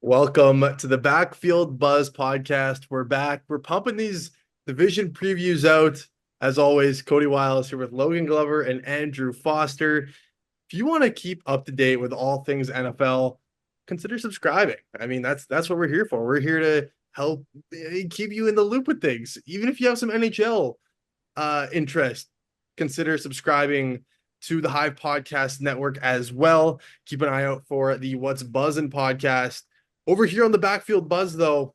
Welcome to the Backfield Buzz podcast. We're back. We're pumping these division previews out. As always, Cody Wiles here with Logan Glover and Andrew Foster. If you want to keep up to date with all things NFL, consider subscribing. I mean, that's what we're here for. We're here to help keep you in the loop with things. Even if you have some NHL interest, consider subscribing to the Hive Podcast Network as well. Keep an eye out for the What's Buzzin' podcast. Over here on the Backfield Buzz, though,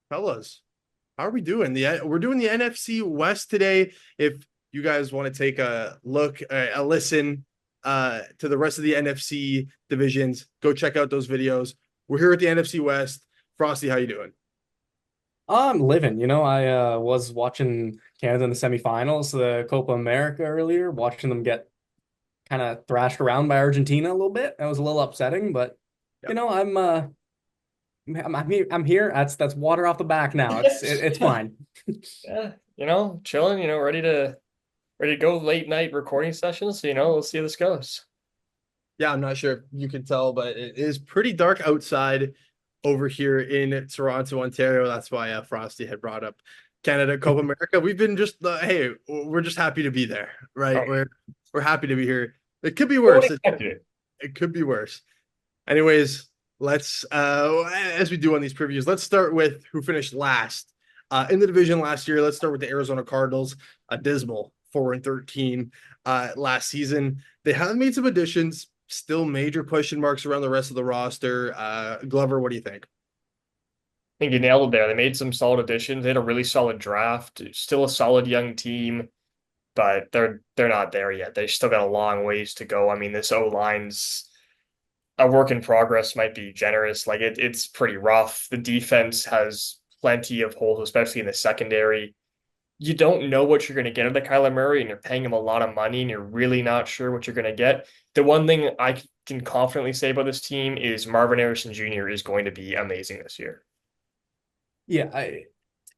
fellas, how are we doing? We're doing the NFC West today. If you guys want to take a look, a listen to the rest of the NFC divisions, go check out those videos. We're here at the NFC West. Frosty, how you doing? I'm living. I was watching Canada in the semifinals, the Copa America earlier, watching them get kind of thrashed around by Argentina a little bit. That was a little upsetting, but Yep. I'm here. I'm here. That's water off the back now. It's fine. Yeah, chilling, ready to go late night recording sessions. So, we'll see how this goes. Yeah, I'm not sure if you can tell, but it is pretty dark outside over here in Toronto, Ontario. That's why Frosty had brought up Canada Copa America. We've been just hey, we're just happy to be there, right? Oh, We're happy to be here. It could be no one worse. expected it. It could be worse. Anyways, let's as we do on these previews, let's start with who finished last in the division last year. Let's start with the Arizona Cardinals, a dismal 4-13 last season. They have made some additions, still major question marks around the rest of the roster. Glover, what do you think? I think you nailed it there. They made some solid additions. They had a really solid draft. Still a solid young team, but they're not there yet. They still got a long ways to go. I mean, this O line's a work in progress, might be generous. Like it's pretty rough. The defense has plenty of holes, especially in the secondary. You don't know what you're going to get out of Kyler Murray, and you're paying him a lot of money, and you're really not sure what you're going to get. The one thing I can confidently say about this team is Marvin Harrison Jr. is going to be amazing this year. Yeah,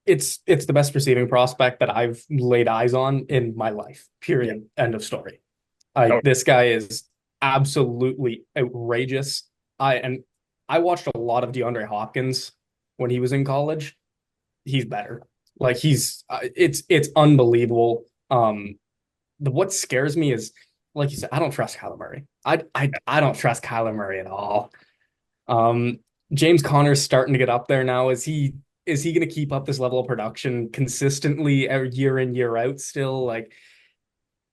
it's the best receiving prospect that I've laid eyes on in my life. Yeah. Period. End of story. I Oh, This guy is absolutely outrageous. I watched a lot of DeAndre Hopkins when he was in college. He's better. Like it's unbelievable. What scares me is, like you said, I don't trust Kyler Murray. I don't trust Kyler Murray at all. Um, James Conner's starting to get up there now. Is he going to keep up this level of production consistently year in year out? Still, like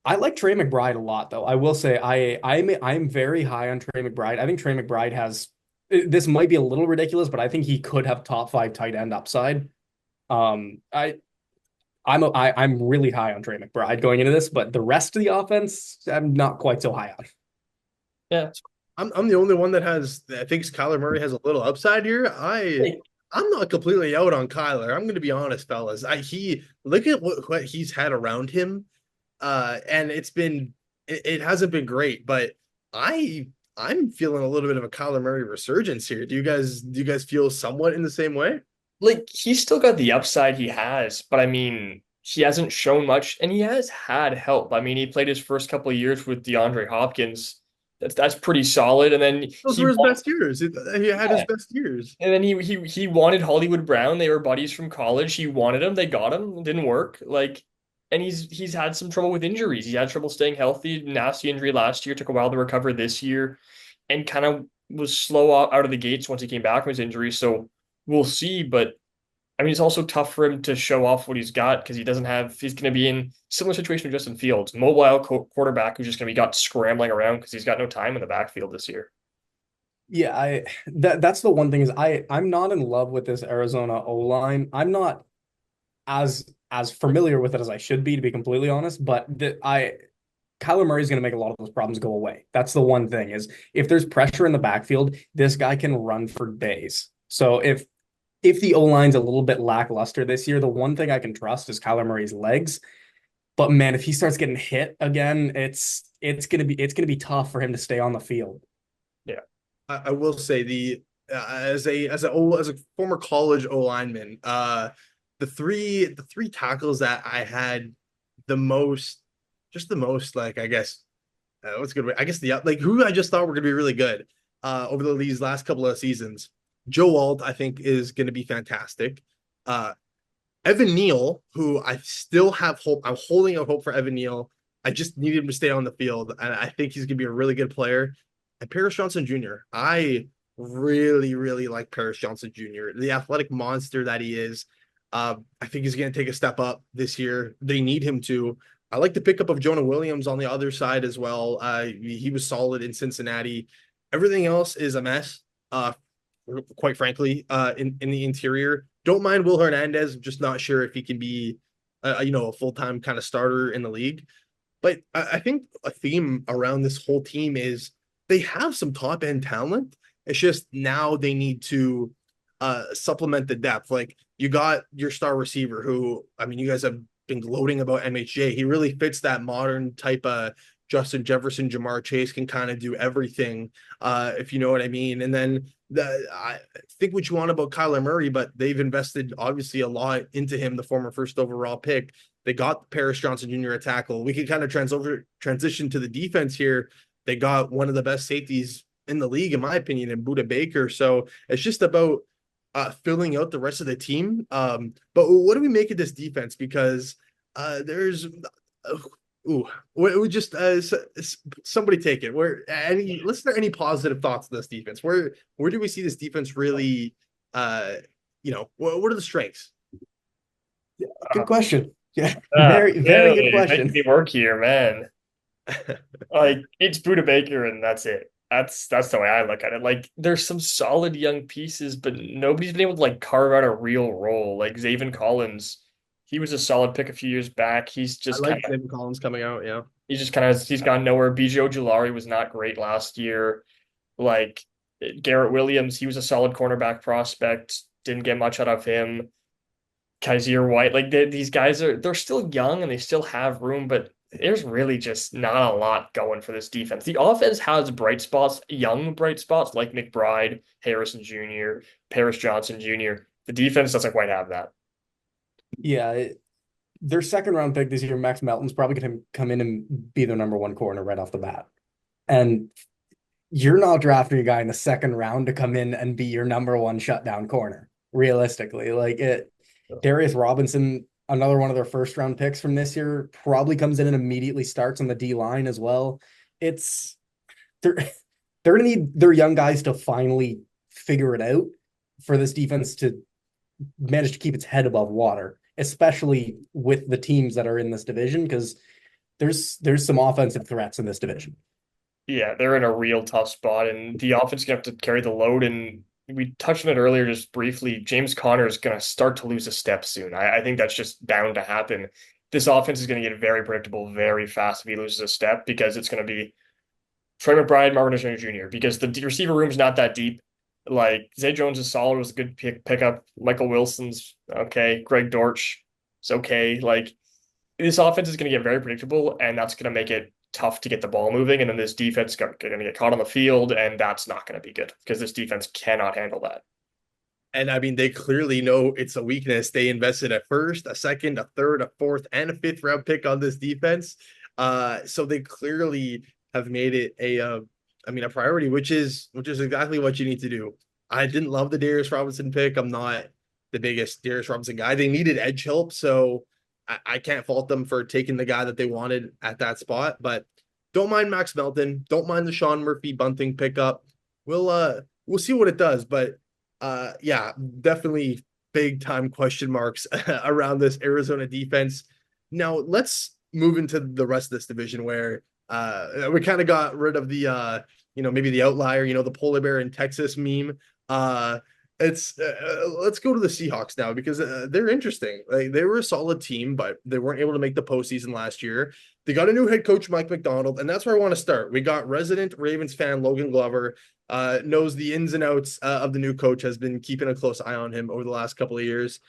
I like Trey McBride a lot, though. I will say I'm very high on Trey McBride. I think Trey McBride has this might be a little ridiculous, but I think he could have top five tight end upside. Um, I I'm really high on Trey McBride going into this, but the rest of the offense, I'm not quite so high on. yeah. I'm the only one that thinks Kyler Murray has a little upside here. I'm not completely out on Kyler. I'm going to be honest, fellas. He look at what he's had around him, and it hasn't been great. But I'm feeling a little bit of a Kyler Murray resurgence here. Do you guys feel somewhat in the same way? Like he's still got the upside he has, but I mean, he hasn't shown much, and he has had help. I mean, he played his first couple of years with DeAndre Hopkins. That's pretty solid. And then Those were his best years. He had his yeah, best years. and then he wanted Hollywood Brown. They were buddies from college. He wanted him. They got him. It didn't work. Like, and he's had some trouble with injuries. He had trouble staying healthy. Nasty injury last year. Took a while to recover this year, and kind of was slow out of the gates once he came back from his injury. So we'll see. But I mean, it's also tough for him to show off what he's got because he doesn't have. He's going to be in similar situation to Justin Fields, mobile quarterback who's just going to be got scrambling around because he's got no time in the backfield this year. Yeah, that's the one thing is I'm not in love with this Arizona O-line. I'm not as familiar with it as I should be, to be completely honest, but Kyler Murray is going to make a lot of those problems go away. That's the one thing is if there's pressure in the backfield, this guy can run for days. So if the O-line's a little bit lackluster this year, the one thing I can trust is Kyler Murray's legs. But man, if he starts getting hit again, it's gonna be tough for him to stay on the field. Yeah. I will say as a former college O lineman, the three tackles that I had the most, just the most, like I guess what's a good way? I guess the like who I just thought were gonna be really good over these last couple of seasons. Joe Alt, I think, is going to be fantastic. Uh, Evan Neal, who I still have hope. I'm holding out hope for Evan Neal. I just need him to stay on the field, and I think he's going to be a really good player. And Paris Johnson Jr. I really, really like Paris Johnson Jr. The athletic monster that he is. I think he's going to take a step up this year. They need him to. I like the pickup of Jonah Williams on the other side as well. He was solid in Cincinnati. Everything else is a mess. Quite frankly, in the interior. Don't mind Will Hernandez. Just not sure if he can be, a full time kind of starter in the league. But I think a theme around this whole team is they have some top end talent. It's just now they need to supplement the depth. Like you got your star receiver, who I mean, you guys have been gloating about MHJ. He really fits that modern type of Justin Jefferson, Jamar Chase can kind of do everything, if you know what I mean. And then I think what you want about Kyler Murray, but they've invested obviously a lot into him, the former first overall pick. They got Paris Johnson Jr. a tackle. We can kind of transition to the defense here. They got one of the best safeties in the league, in my opinion, in Buda Baker. So it's just about filling out the rest of the team. But what do we make of this defense? Because there's ooh, we just somebody take it. Where any listen to any positive thoughts on this defense? Where do we see this defense really? What are the strengths? Good question. Yeah, very good Really making question. me work here, man. Like it's Buda Baker and that's it. That's the way I look at it. Like there's some solid young pieces, but nobody's been able to like carve out a real role. Like Zaven Collins, he was a solid pick a few years back. I like David Collins coming out. Yeah, He's gone nowhere. BJ Ojulari was not great last year. Like Garrett Williams, he was a solid cornerback prospect. Didn't get much out of him. Kaiser White, like these guys they're still young and they still have room, but there's really just not a lot going for this defense. The offense has bright spots, young bright spots like McBride, Harrison Jr., Paris Johnson Jr. The defense doesn't quite have that. Yeah, their second round pick this year, Max Melton's probably going to come in and be their number one corner right off the bat. And you're not drafting a guy in the second round to come in and be your number one shutdown corner, realistically. Darius Robinson, another one of their first round picks from this year, probably comes in and immediately starts on the D line as well. It's they're they're gonna need their young guys to finally figure it out for this defense to manage to keep its head above water, especially with the teams that are in this division, because there's some offensive threats in this division. Yeah, they're in a real tough spot, and the offense is gonna have to carry the load. And we touched on it earlier just briefly. James Conner is gonna start to lose a step soon. I think that's just bound to happen. This offense is gonna get very predictable very fast if he loses a step because it's gonna be Trey McBride, Marvin Jones Jr. because the receiver room's not that deep. Like Zay Jones is solid, was a good pickup. Michael Wilson's okay. Greg Dortch is okay. Like this offense is going to get very predictable, and that's going to make it tough to get the ball moving. And then this defense is going to get caught on the field, and that's not going to be good because this defense cannot handle that. and I mean they clearly know it's a weakness. They invested a first, a second, a third, a fourth, and a fifth round pick on this defense. So they clearly have made it a priority, which is exactly what you need to do. I didn't love the Darius Robinson pick. I'm not the biggest Darius Robinson guy. They needed edge help, so I can't fault them for taking the guy that they wanted at that spot. But don't mind Max Melton. Don't mind the Sean Murphy Bunting pickup. We'll see what it does. But yeah, definitely big time question marks around this Arizona defense. Now let's move into the rest of this division where we kind of got rid of the maybe the outlier, the polar bear in Texas meme. It's let's go to the Seahawks now because they're interesting. Like they were a solid team, but they weren't able to make the postseason last year. They got a new head coach, Mike McDonald, and that's where I want to start. We got resident Ravens fan Logan Glover, knows the ins and outs of the new coach, has been keeping a close eye on him over the last couple of years.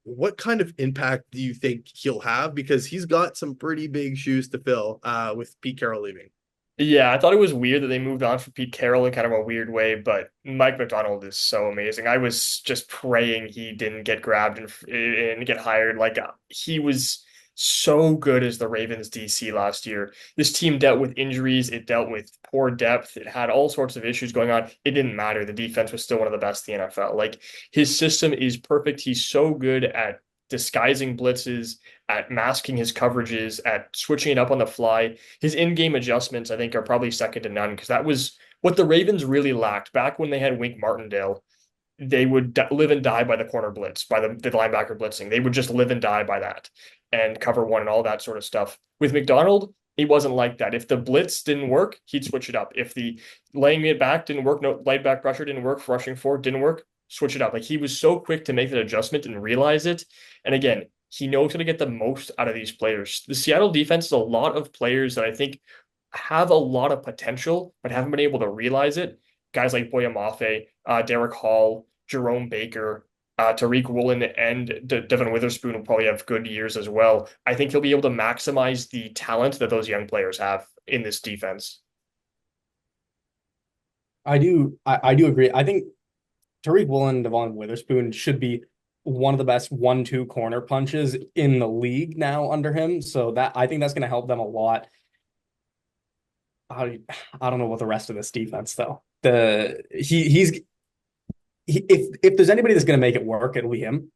What kind of impact do you think he'll have? Because he's got some pretty big shoes to fill with Pete Carroll leaving. Yeah, I thought it was weird that they moved on from Pete Carroll in kind of a weird way, but Mike McDonald is so amazing. I was just praying he didn't get grabbed and get hired. Like he was so good as the Ravens DC last year. This team dealt with injuries, it dealt with poor depth, it had all sorts of issues going on. It didn't matter. The defense was still one of the best in the NFL. Like his system is perfect. He's so good at disguising blitzes, at masking his coverages, at switching it up on the fly. His in-game adjustments, I think, are probably second to none because that was what the Ravens really lacked back when they had Wink Martindale. They would live and die by the corner blitz, by the linebacker blitzing. They would just live and die by that and cover one and all that sort of stuff. With McDonald, he wasn't like that. If the blitz didn't work, he'd switch it up. If the laying it back didn't work, no light back pressure didn't work, rushing forward didn't work, switch it up. Like he was so quick to make that adjustment and realize it. And again, he knows how to get the most out of these players. The Seattle defense is a lot of players that I think have a lot of potential, but haven't been able to realize it. Guys like Boya Mafe, Derek Hall, Jerome Baker, Tariq Woolen, and Devin Witherspoon will probably have good years as well. I think he'll be able to maximize the talent that those young players have in this defense. I do agree. I think Tariq Woolen and Devon Witherspoon should be one of the best 1-2 corner punches in the league now under him. So that I think that's going to help them a lot. I don't know what the rest of this defense though. If there's anybody that's going to make it work, it'll be him.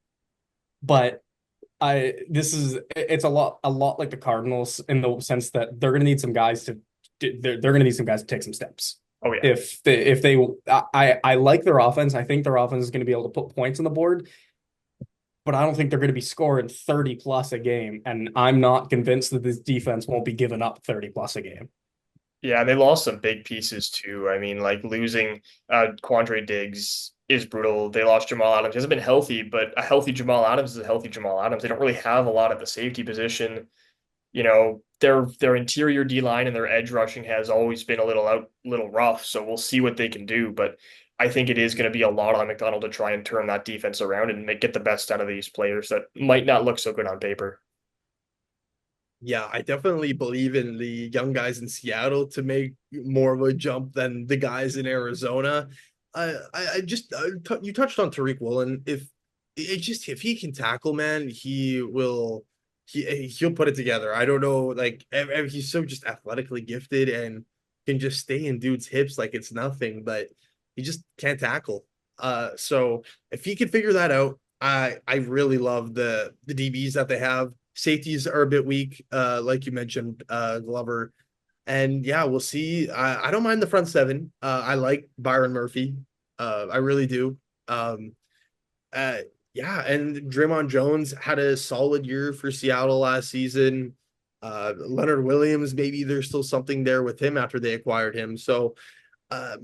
But it's a lot like the Cardinals in the sense that they're going to need some guys to take some steps. Oh yeah. If they I like their offense. I think their offense is going to be able to put points on the board, but I don't think they're going to be scoring 30 plus a game. And I'm not convinced that this defense won't be giving up 30 plus a game. Yeah, they lost some big pieces too. I mean, like losing Quandre Diggs is brutal. They lost Jamal Adams. He hasn't been healthy, but a healthy Jamal Adams is a healthy Jamal Adams. They don't really have a lot at the safety position. You know, their interior D line and their edge rushing has always been a little rough. So we'll see what they can do. But I think it is going to be a lot on McDonald to try and turn that defense around and get the best out of these players that might not look so good on paper. Yeah, I definitely believe in the young guys in Seattle to make more of a jump than the guys in Arizona. You touched on Tariq Woolen. If he can tackle, man, he'll put it together. I don't know, like he's so just athletically gifted and can just stay in dudes' hips like it's nothing, but he just can't tackle. So if he can figure that out, I really love the DBs that they have. Safeties are a bit weak, like you mentioned, Glover. And yeah, we'll see. I don't mind the front seven. I like Byron Murphy. I really do. Uh, yeah, and Draymond Jones had a solid year for Seattle last season. Leonard Williams, maybe there's still something there with him after they acquired him. So,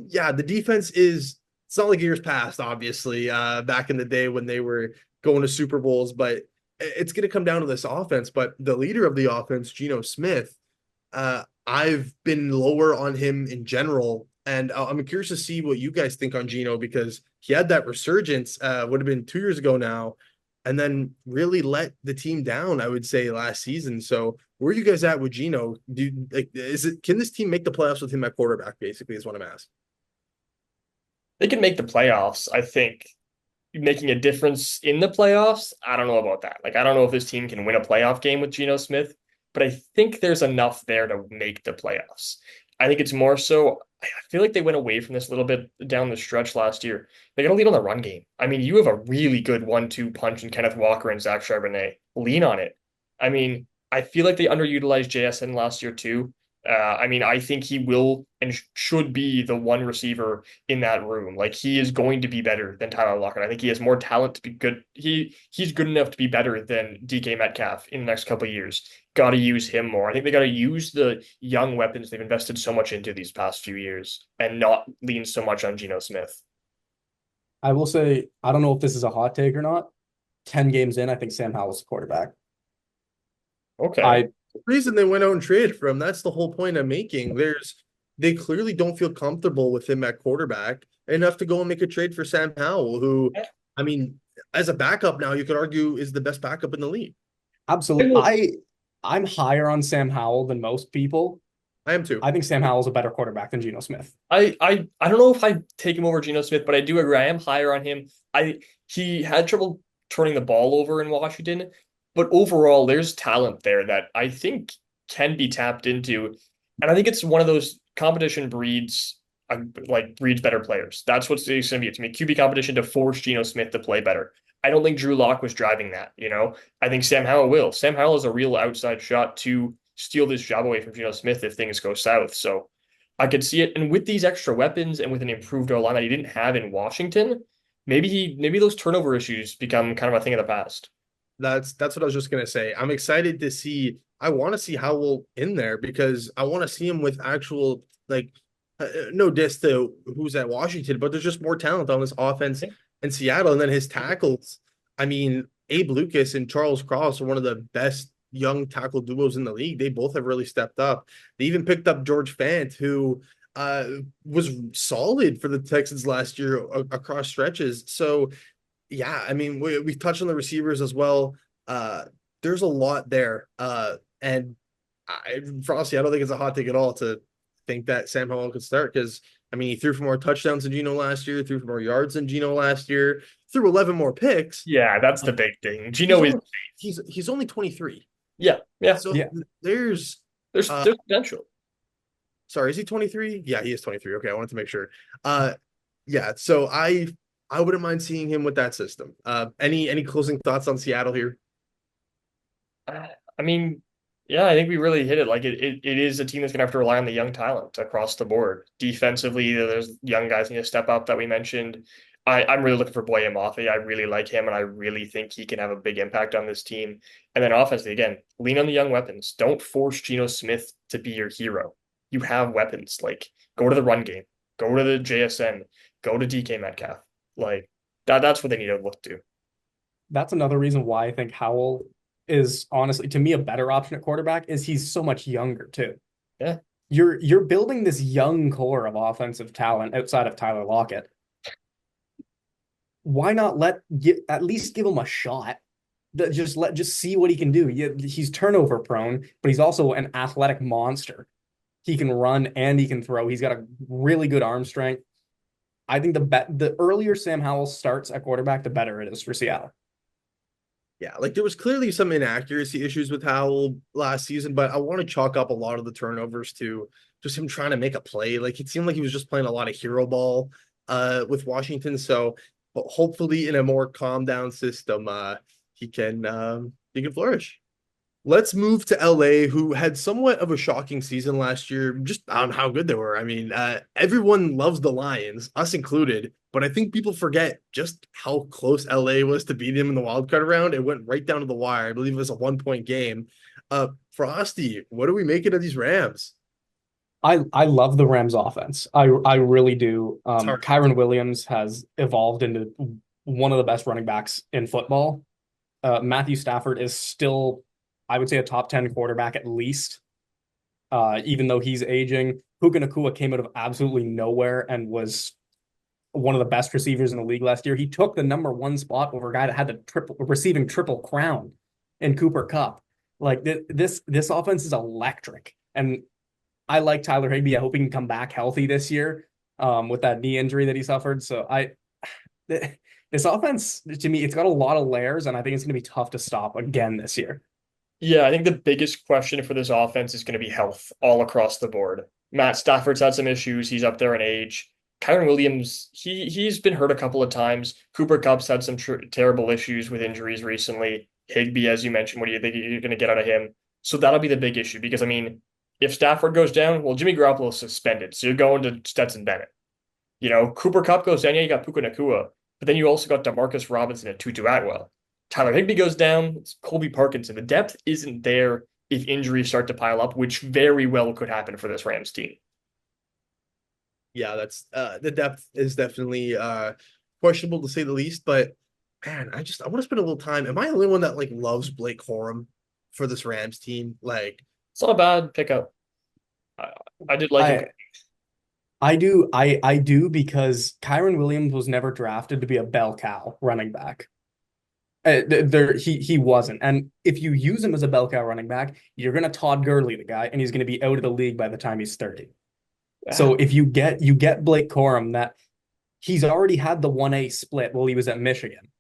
yeah, the defense it's not like years past, obviously, back in the day when they were going to Super Bowls, but it's going to come down to this offense. But the leader of the offense, Geno Smith, I've been lower on him in general. And I'm curious to see what you guys think on Geno because he had that resurgence, would have been 2 years ago now, and then really let the team down, I would say, last season. So where are you guys at with Geno? Can this team make the playoffs with him at quarterback, basically, is what I'm asking. They can make the playoffs, I think. Making a difference in the playoffs, I don't know about that. Like, I don't know if this team can win a playoff game with Geno Smith, but I think there's enough there to make the playoffs. I think it's more so, I feel like they went away from this a little bit down the stretch last year. They got to lean on the run game. I mean, you have a really good 1-2 punch in Kenneth Walker and Zach Charbonnet. Lean on it. I mean, I feel like they underutilized JSN last year too. I mean, I think he will and should be the one receiver in that room. Like he is going to be better than Tyler Lockett. I think he has more talent to be good. He's good enough to be better than DK Metcalf in the next couple of years. Got to use him more. I think they got to use the young weapons they've invested so much into these past few years and not lean so much on Geno Smith. I will say, I don't know if this is a hot take or not. 10 games in, I think Sam Howell's the quarterback. Okay. The reason they went out and traded for him, that's the whole point I'm making. They clearly don't feel comfortable with him at quarterback enough to go and make a trade for Sam Howell, who, I mean, as a backup now, you could argue is the best backup in the league. Absolutely. I'm higher on Sam Howell than most people. I am too. I think Sam Howell's a better quarterback than Geno Smith. I don't know if I take him over Geno Smith, but I do agree. I am higher on him. He had trouble turning the ball over in Washington, But overall, there's talent there that I think can be tapped into. And I think it's one of those competition breeds, breeds better players. That's what's going to be. It's going to be QB competition to force Geno Smith to play better. I don't think Drew Lock was driving that, you know? I think Sam Howell will. Sam Howell has a real outside shot to steal this job away from Geno Smith if things go south. So I could see it. And with these extra weapons and with an improved O-line that he didn't have in Washington, maybe those turnover issues become kind of a thing of the past. That's what I was just gonna say. I'm excited to see. I want to see Howell in there because I want to see him with actual like no diss to who's at Washington, but there's just more talent on this offense in Seattle. And then his tackles. I mean, Abe Lucas and Charles Cross are one of the best young tackle duos in the league. They both have really stepped up. They even picked up George Fant, who was solid for the Texans last year across stretches. So yeah, I mean, we touched on the receivers as well. There's a lot there. And honestly, I don't think it's a hot take at all to think that Sam Howell could start because, I mean, he threw for more touchdowns than Geno last year, threw for more yards than Geno last year, threw 11 more picks. Yeah, that's the big thing. Geno he's only 23. Yeah, yeah. So Yeah. there's potential. Sorry, is he 23? Yeah, he is 23. Okay, I wanted to make sure. Yeah, so I wouldn't mind seeing him with that system. Any closing thoughts on Seattle here? I mean, yeah, I think we really hit it. Like it is a team that's gonna have to rely on the young talent across the board. Defensively, there's young guys need to step up that we mentioned. I'm really looking for Boye Mafe. I really like him, and I really think he can have a big impact on this team. And then offensively, again, lean on the young weapons. Don't force Geno Smith to be your hero. You have weapons. Like go to the run game, go to the JSN, go to DK Metcalf. Like that's what they need to look to. That's another reason why I think Howell is honestly, to me, a better option at quarterback is he's so much younger too. Yeah. You're building this young core of offensive talent outside of Tyler Lockett. Why not at least give him a shot? Just see what he can do. He's turnover prone, but he's also an athletic monster. He can run and he can throw. He's got a really good arm strength. I think the earlier Sam Howell starts at quarterback, the better it is for Seattle. Yeah, like there was clearly some inaccuracy issues with Howell last season, but I want to chalk up a lot of the turnovers to just him trying to make a play. Like it seemed like he was just playing a lot of hero ball with Washington. So hopefully in a more calm down system, he can flourish. Let's move to LA, who had somewhat of a shocking season last year, just on how good they were. I mean, everyone loves the Lions, us included, but I think people forget just how close LA was to beat them in the wild card round. It went right down to the wire. I believe it was a 1-point game. Frosty, what are we making of these Rams? I love the Rams offense. I really do. Kyron Williams has evolved into one of the best running backs in football. Matthew Stafford is still, I would say, a top 10 quarterback at least, even though he's aging. Puka Nacua came out of absolutely nowhere and was one of the best receivers in the league last year. He took the number one spot over a guy that had the receiving triple crown in Cooper Kupp. Like this offense is electric. And I like Tyler Higbee. I hope he can come back healthy this year with that knee injury that he suffered. So this offense, to me, it's got a lot of layers, and I think it's going to be tough to stop again this year. Yeah, I think the biggest question for this offense is going to be health all across the board. Matt Stafford's had some issues. He's up there in age. Kyron Williams, he's been hurt a couple of times. Cooper Kupp's had some terrible issues with injuries recently. Higbee, as you mentioned, what do you think you're going to get out of him? So that'll be the big issue because, I mean, if Stafford goes down, well, Jimmy Garoppolo is suspended. So you're going to Stetson Bennett. You know, Cooper Kupp goes down, yeah, you got Puka Nacua. But then you also got DeMarcus Robinson and Tutu Atwell. Tyler Higbee goes down, it's Colby Parkinson. The depth isn't there if injuries start to pile up, which very well could happen for this Rams team. Yeah, that's the depth is definitely questionable to say the least. But man, I want to spend a little time. Am I the only one that like loves Blake Corum for this Rams team? Like, it's not a bad pickup. I did like him. I do because Kyron Williams was never drafted to be a bell cow running back. He wasn't. And if you use him as a bell cow running back, you're going to Todd Gurley the guy, and he's going to be out of the league by the time he's 30. So if you get Blake Corum, that he's already had the 1A split while he was at Michigan.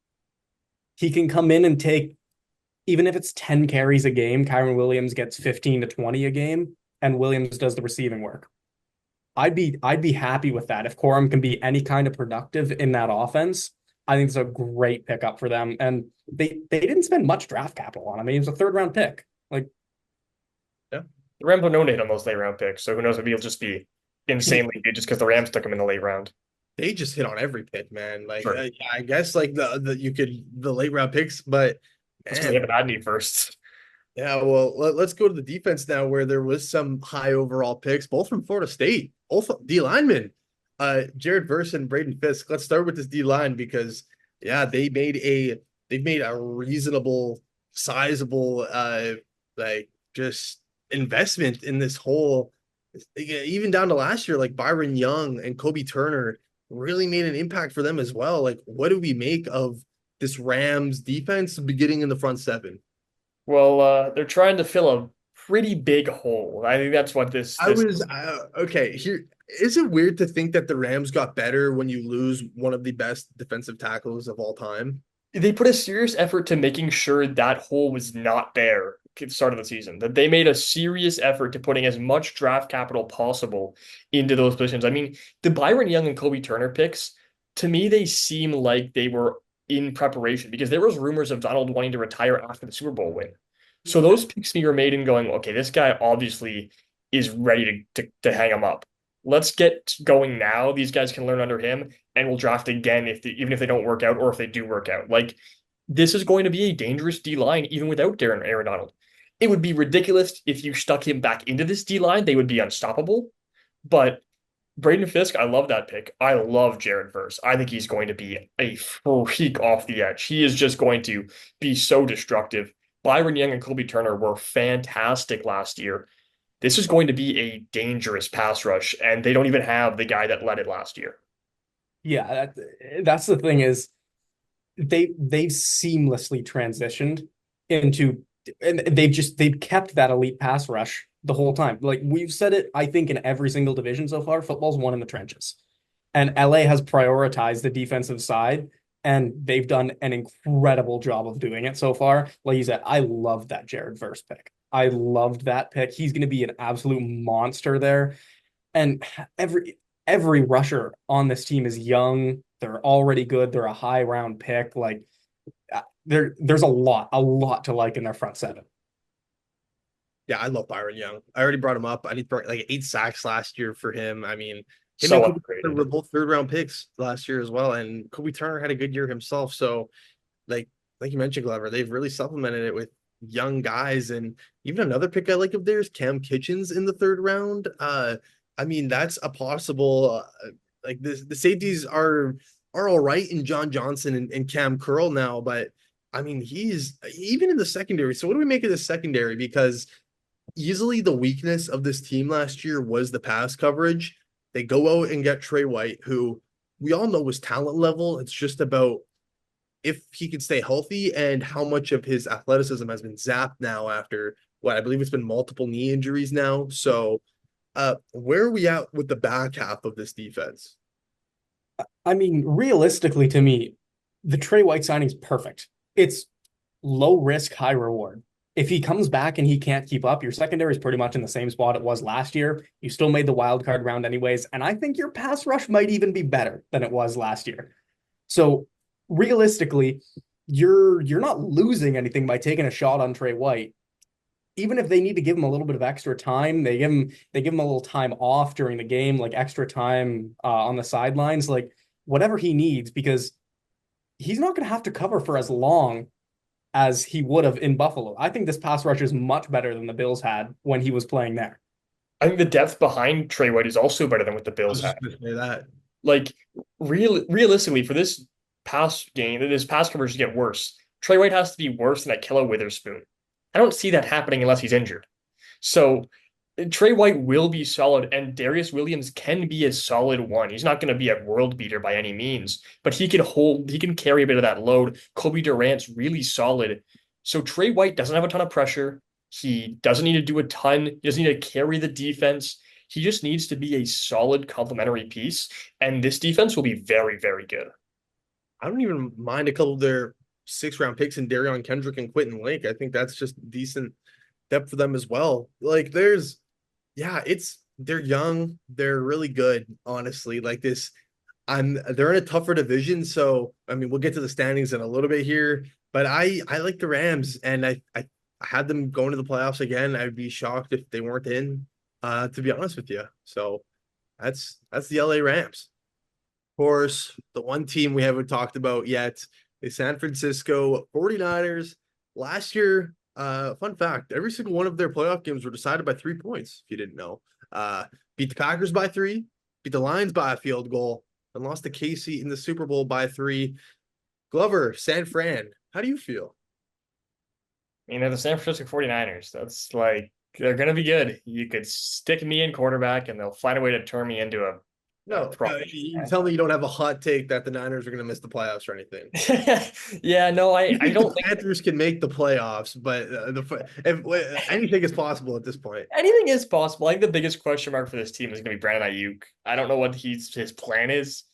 He can come in and take even if it's 10 carries a game, Kyron Williams gets 15 to 20 a game, and Williams does the receiving work. I'd be happy with that. If Corum can be any kind of productive in that offense, I think it's a great pickup for them. And they didn't spend much draft capital on him. I mean, it was a third round pick. Like, Yeah. The Rams will donate on those late round picks, so who knows, maybe he'll just be insanely good just because the Rams took him in the late round. They just hit on every pick, man. Like Sure. I guess like the late round picks, but That's because they man, haven't had any first. yeah. Well, let's go to the defense now, where there was some high overall picks, both from Florida State, both D linemen, Jared Verse and Braden Fisk. Let's start with this D line because yeah, they've made a reasonable, sizable, like just investment in this whole. Even down to last year, like Byron Young and Kobe Turner really made an impact for them as well. Like, what do we make of this Rams defense beginning in the front seven? Well, they're trying to fill a pretty big hole. I think that's what I this was okay. Here, is it weird to think that the Rams got better when you lose one of the best defensive tackles of all time? they put a serious effort to making sure that hole was not there at the start of the season. That they made a serious effort to putting as much draft capital possible into those positions. I mean, the Byron Young and Kobe Turner picks, to me, they seem like they were in preparation because there was rumors of Donald wanting to retire after the Super Bowl win. So those picks to me were made in going, okay, this guy obviously is ready to hang him up. Let's get going now. These guys can learn under him, and we'll draft again even if they don't work out or if they do work out. Like this is going to be a dangerous D line even without Aaron Donald. It would be ridiculous if you stuck him back into this D line. They would be unstoppable. But Braden Fisk, I love that pick. I love Jared Verse. I think he's going to be a freak off the edge. He is just going to be so destructive. Byron Young and Colby Turner were fantastic last year. This is going to be a dangerous pass rush, and they don't even have the guy that led it last year. yeah, that's the thing is they've seamlessly transitioned into and they've kept that elite pass rush the whole time. Like we've said it, I think in every single division so far, football's won in the trenches. And LA has prioritized the defensive side, and they've done an incredible job of doing it so far. Like you said, I love that Jared Verse pick. I loved that pick. He's going to be an absolute monster there. And every rusher on this team is young. They're already good. They're a high round pick. Like there's a lot to like in their front seven. Yeah, I love Byron Young. I already brought him up. I need like 8 sacks last year for him. I mean, him and So Kobe Turner were upgraded. both third round picks last year as well. And Kobe Turner had a good year himself. So, like you mentioned, Glover, they've really supplemented it with young guys. And even another pick I like of theirs, Cam Kitchens in the third round. I mean, that's a possible like the safeties are all right in John Johnson and Cam Curl now, but I mean, he's even in the secondary. So what do we make of this secondary? Because easily the weakness of this team last year was the pass coverage. They go out and get Trey White, who we all know was talent level. It's just about if he can stay healthy and how much of his athleticism has been zapped now after what I believe it's been multiple knee injuries now. So where are we at with the back half of this defense? I mean, realistically, to me, the Trey White signing is perfect. It's low risk, high reward. If he comes back and he can't keep up, your secondary is pretty much in the same spot it was last year. You still made the wild card round anyways, and I think your pass rush might even be better than it was last year. So realistically, you're not losing anything by taking a shot on Trey White. Even if they need to give him a little bit of extra time, they give him a little time off during the game, like extra time on the sidelines, like whatever he needs, because he's not going to have to cover for as long as he would have in Buffalo. I think this pass rush is much better than the Bills had when he was playing there. I think the depth behind Trey White is also better than what the I Bills was had. just going to say that. Like realistically, for this pass game, this pass coverage to get worse, Trey White has to be worse than Ahkello Witherspoon. I don't see that happening unless he's injured. So Trey White will be solid, and Darius Williams can be a solid one. He's not going to be a world beater by any means, but he can carry a bit of that load. Kobe Durant's really solid. So Trey White doesn't have a ton of pressure. He doesn't need to do a ton. He doesn't need to carry the defense. He just needs to be a solid complementary piece, and this defense will be very, very good. I don't even mind a couple of their 6-round picks in Darion Kendrick and Quentin Lake. I think that's just decent depth for them as well. Like they're young, they're really good, honestly. Like this, they're in a tougher division, so I mean we'll get to the standings in a little bit here, but I like the Rams, and I had them going to the playoffs again. I'd be shocked if they weren't in, to be honest with you. So that's the LA Rams. Of course, the one team we haven't talked about yet, the San Francisco 49ers. Last year, fun fact, every single one of their playoff games were decided by 3 points, if you didn't know. Beat the Packers by 3, beat the Lions by a field goal, and lost to KC in the Super Bowl by 3. Glover, San Fran, how do you feel? You know, the San Francisco 49ers, that's like, they're going to be good. You could stick me in quarterback and they'll find a way to turn me into a No, pro. you tell me you don't have a hot take that the Niners are going to miss the playoffs or anything. Yeah, no, I don't the Panthers can make the playoffs, but anything is possible at this point. Anything is possible. I think the biggest question mark for this team is going to be Brandon Ayuk. I don't know what his plan is.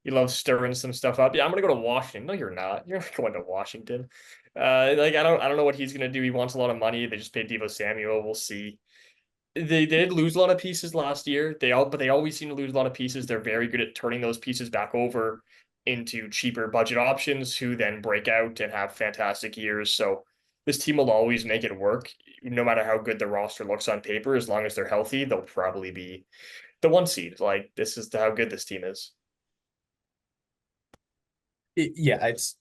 He loves stirring some stuff up. Yeah, I'm going to go to Washington. No, you're not. You're not going to Washington. Like I don't know what he's going to do. He wants a lot of money. They just paid Deebo Samuel. We'll see. They did lose a lot of pieces last year. But they always seem to lose a lot of pieces. They're very good at turning those pieces back over into cheaper budget options, who then break out and have fantastic years. So this team will always make it work, no matter how good the roster looks on paper. As long as they're healthy, they'll probably be the 1 seed. Like, this is how good this team is. Yeah, it's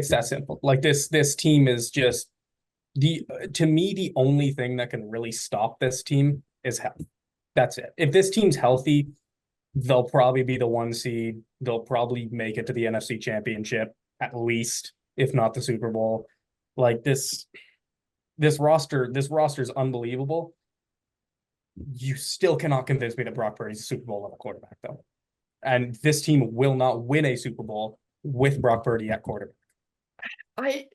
that simple. Like this team is just to me, the only thing that can really stop this team is health. That's it. If this team's healthy, they'll probably be the 1 seed. They'll probably make it to the NFC Championship, at least, if not the Super Bowl. Like this roster is unbelievable. You still cannot convince me that Brock Purdy's a Super Bowl level quarterback, though. And this team will not win a Super Bowl with Brock Purdy at quarterback. I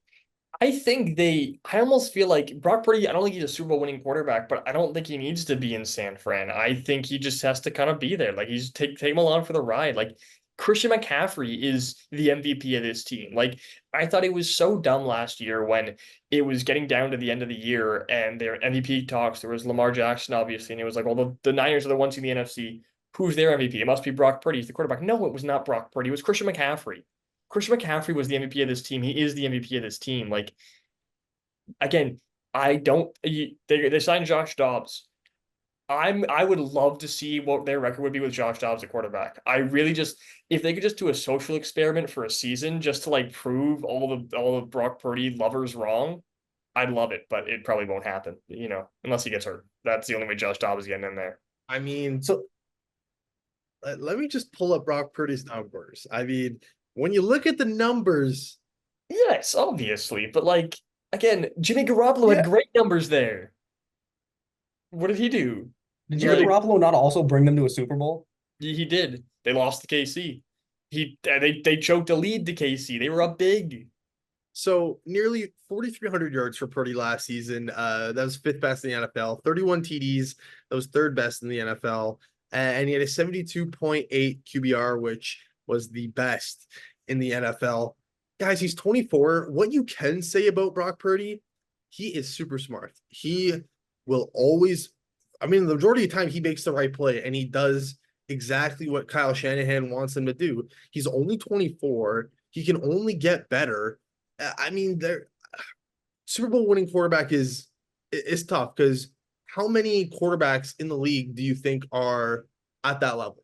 almost feel like Brock Purdy, I don't think he's a Super Bowl winning quarterback, but I don't think he needs to be in San Fran. I think he just has to kind of be there. Like, he's take him along for the ride. Like, Christian McCaffrey is the MVP of this team. Like, I thought it was so dumb last year when it was getting down to the end of the year and their MVP talks. There was Lamar Jackson, obviously, and it was like, well, the Niners are the ones in the NFC. Who's their MVP? It must be Brock Purdy. He's the quarterback. No, it was not Brock Purdy. It was Christian McCaffrey. Christian McCaffrey was the MVP of this team. He is the MVP of this team. Like, again, I don't. They signed Josh Dobbs. I would love to see what their record would be with Josh Dobbs at quarterback. I really just, if they could just do a social experiment for a season just to like prove all the Brock Purdy lovers wrong, I'd love it. But it probably won't happen, unless he gets hurt. That's the only way Josh Dobbs is getting in there. I mean, so let me just pull up Brock Purdy's numbers. I mean, when you look at the numbers, yes, obviously, but like, again, Jimmy Garoppolo had great numbers there. What did he do? Did Jimmy Garoppolo not also bring them to a Super Bowl? He did. They lost to KC. They choked a lead to KC. They were up big. So nearly 4,300 yards for Purdy last season. That was 5th best in the NFL. 31 TDs. That was 3rd best in the NFL. And he had a 72.8 QBR, which was the best in the NFL. Guys, he's 24. What you can say about Brock Purdy, he is super smart. He will always, I mean, the majority of the time he makes the right play and he does exactly what Kyle Shanahan wants him to do. He's only 24. He can only get better. I mean, Super Bowl winning quarterback is tough because how many quarterbacks in the league do you think are at that level?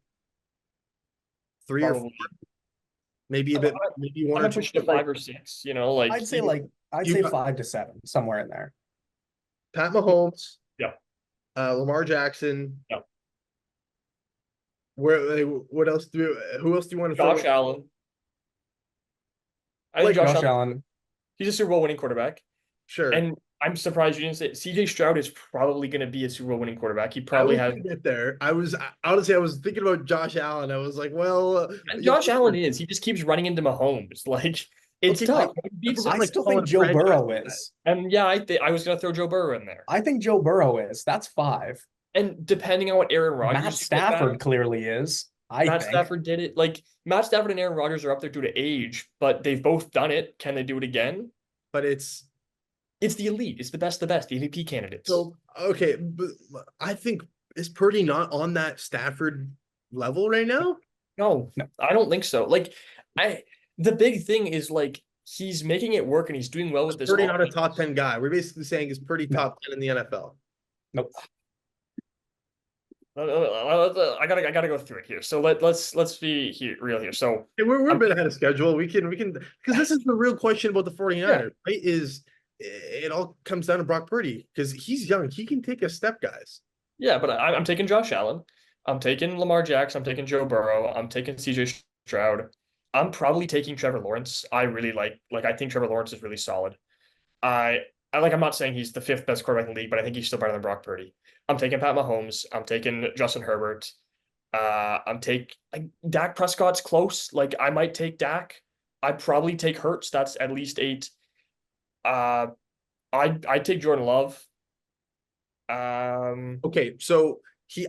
3 or 4? Maybe a bit, maybe 1 or 2. To 5 or 6, like I'd say 5 to 7, somewhere in there. Pat Mahomes. Yeah. Lamar Jackson. Yeah. Who else do you want to Josh Allen. I think Josh Allen. He's a Super Bowl winning quarterback. Sure. And I'm surprised you didn't say CJ Stroud is probably going to be a Super Bowl winning quarterback. He probably has. Get there. I was thinking about Josh Allen. I was like, well, Josh Allen is. He just keeps running into Mahomes. Like, it's tough. I still think Joe Burrow is. And yeah, I was going to throw Joe Burrow in there. I think Joe Burrow is. That's 5. And depending on what Aaron Rodgers, Matt Stafford clearly is. I Matt think. Stafford did it. Like Matt Stafford and Aaron Rodgers are up there due to age, but they've both done it. Can they do it again? But It's the elite. It's the best, the MVP candidates. so okay, but I think is Purdy not on that Stafford level right now? No, No. I don't think so. Like I the big thing is like he's making it work and he's doing well Is with this Purdy not a offense. top 10 guy? We're basically saying is Purdy No. top 10 in the NFL. Nope. I gotta go through it here. So let's be real here. So Hey, we're a I'm bit ahead of schedule. We can because this is the real question about the 49ers, yeah, right? Is it all comes down to Brock Purdy because he's young. He can take a step, guys. yeah, but I'm taking Josh Allen. I'm taking Lamar Jackson. I'm taking Joe Burrow. I'm taking CJ Stroud. I'm probably taking Trevor Lawrence. I really like I think Trevor Lawrence is really solid. I I'm not saying he's the fifth best quarterback in the league, but I think he's still better than Brock Purdy. I'm taking Pat Mahomes. I'm taking Justin Herbert. Dak Prescott's close. Like I might take Dak. I'd probably take Hurts. That's at least eight. Uh, I'd take Jordan Love. Um, Okay, so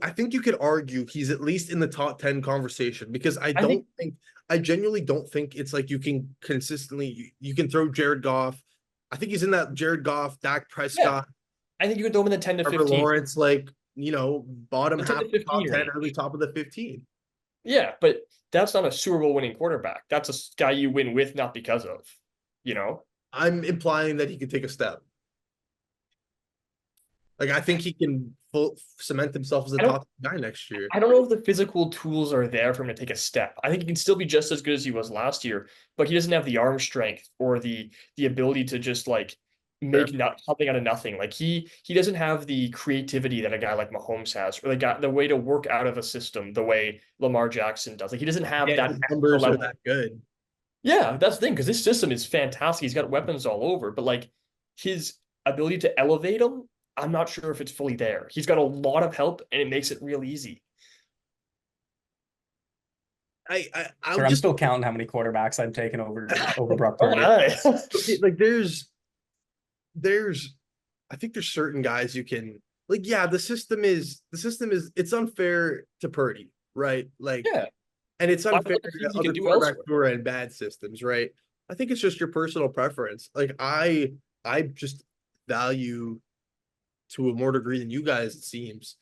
I think you could argue he's at least in the top 10 conversation because I think I genuinely don't think it's like you can consistently you can throw Jared Goff. I think he's in that Jared Goff, Dak yeah, Prescott, I think you can throw him in the 10 to Trevor 15. Lawrence, like bottom The 10 half to of the top 15 10, range. early top of the 15. Yeah, but that's not a Super Bowl winning quarterback. That's a guy you win with, not because of, you know? I'm implying that he could take a step. Like I think he can cement himself as a I don't top guy next year. I don't know if the physical tools are there for him to take a step. I think he can still be just as good as he was last year, but he doesn't have the arm strength or the ability to just like Fair. make not something out of nothing. Like he doesn't have the creativity that a guy like Mahomes has, or the way to work out of a system the way Lamar Jackson does. Like he doesn't have Yeah, that his extra numbers are level. that good. Yeah, that's the thing, because this system is fantastic. He's got weapons all over, but like his ability to elevate them, I'm not sure if it's fully there. He's got a lot of help and it makes it real easy. I'm Sure, I'm just still counting how many quarterbacks I've taken over Brock Oh Purdy. my. like there's I think there's certain guys you can like yeah the system is it's unfair to Purdy, right? Like Yeah. and it's Talk unfair about the things to you other can do quarterbacks elsewhere. who are in bad systems, right? I think it's just your personal preference. Like I just value to a more degree than you guys, it seems.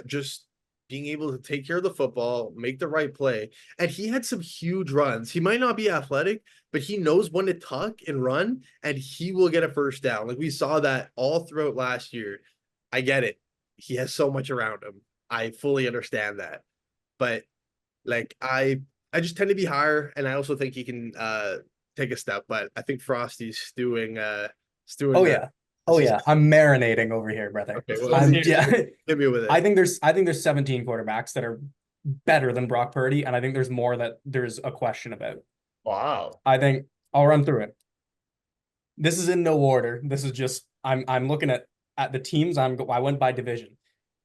Just being able to take care of the football, make the right play. And he had some huge runs. He might not be athletic, but he knows when to tuck and run, and he will get a first down. Like we saw that all throughout last year. I get it. He has so much around him. I fully understand that. But like I just tend to be higher, and I also think he can take a step. But I think Frosty's stewing Oh the yeah. this Oh is yeah. I'm marinating over here, brother. okay. Well, Let's I'm hear yeah. it. hit me with I it. think there's 17 quarterbacks that are better than Brock Purdy, and I think there's more that there's a question about. Wow. I think I'll run through it. This is in no order. This is just I'm looking at the teams. I went by division.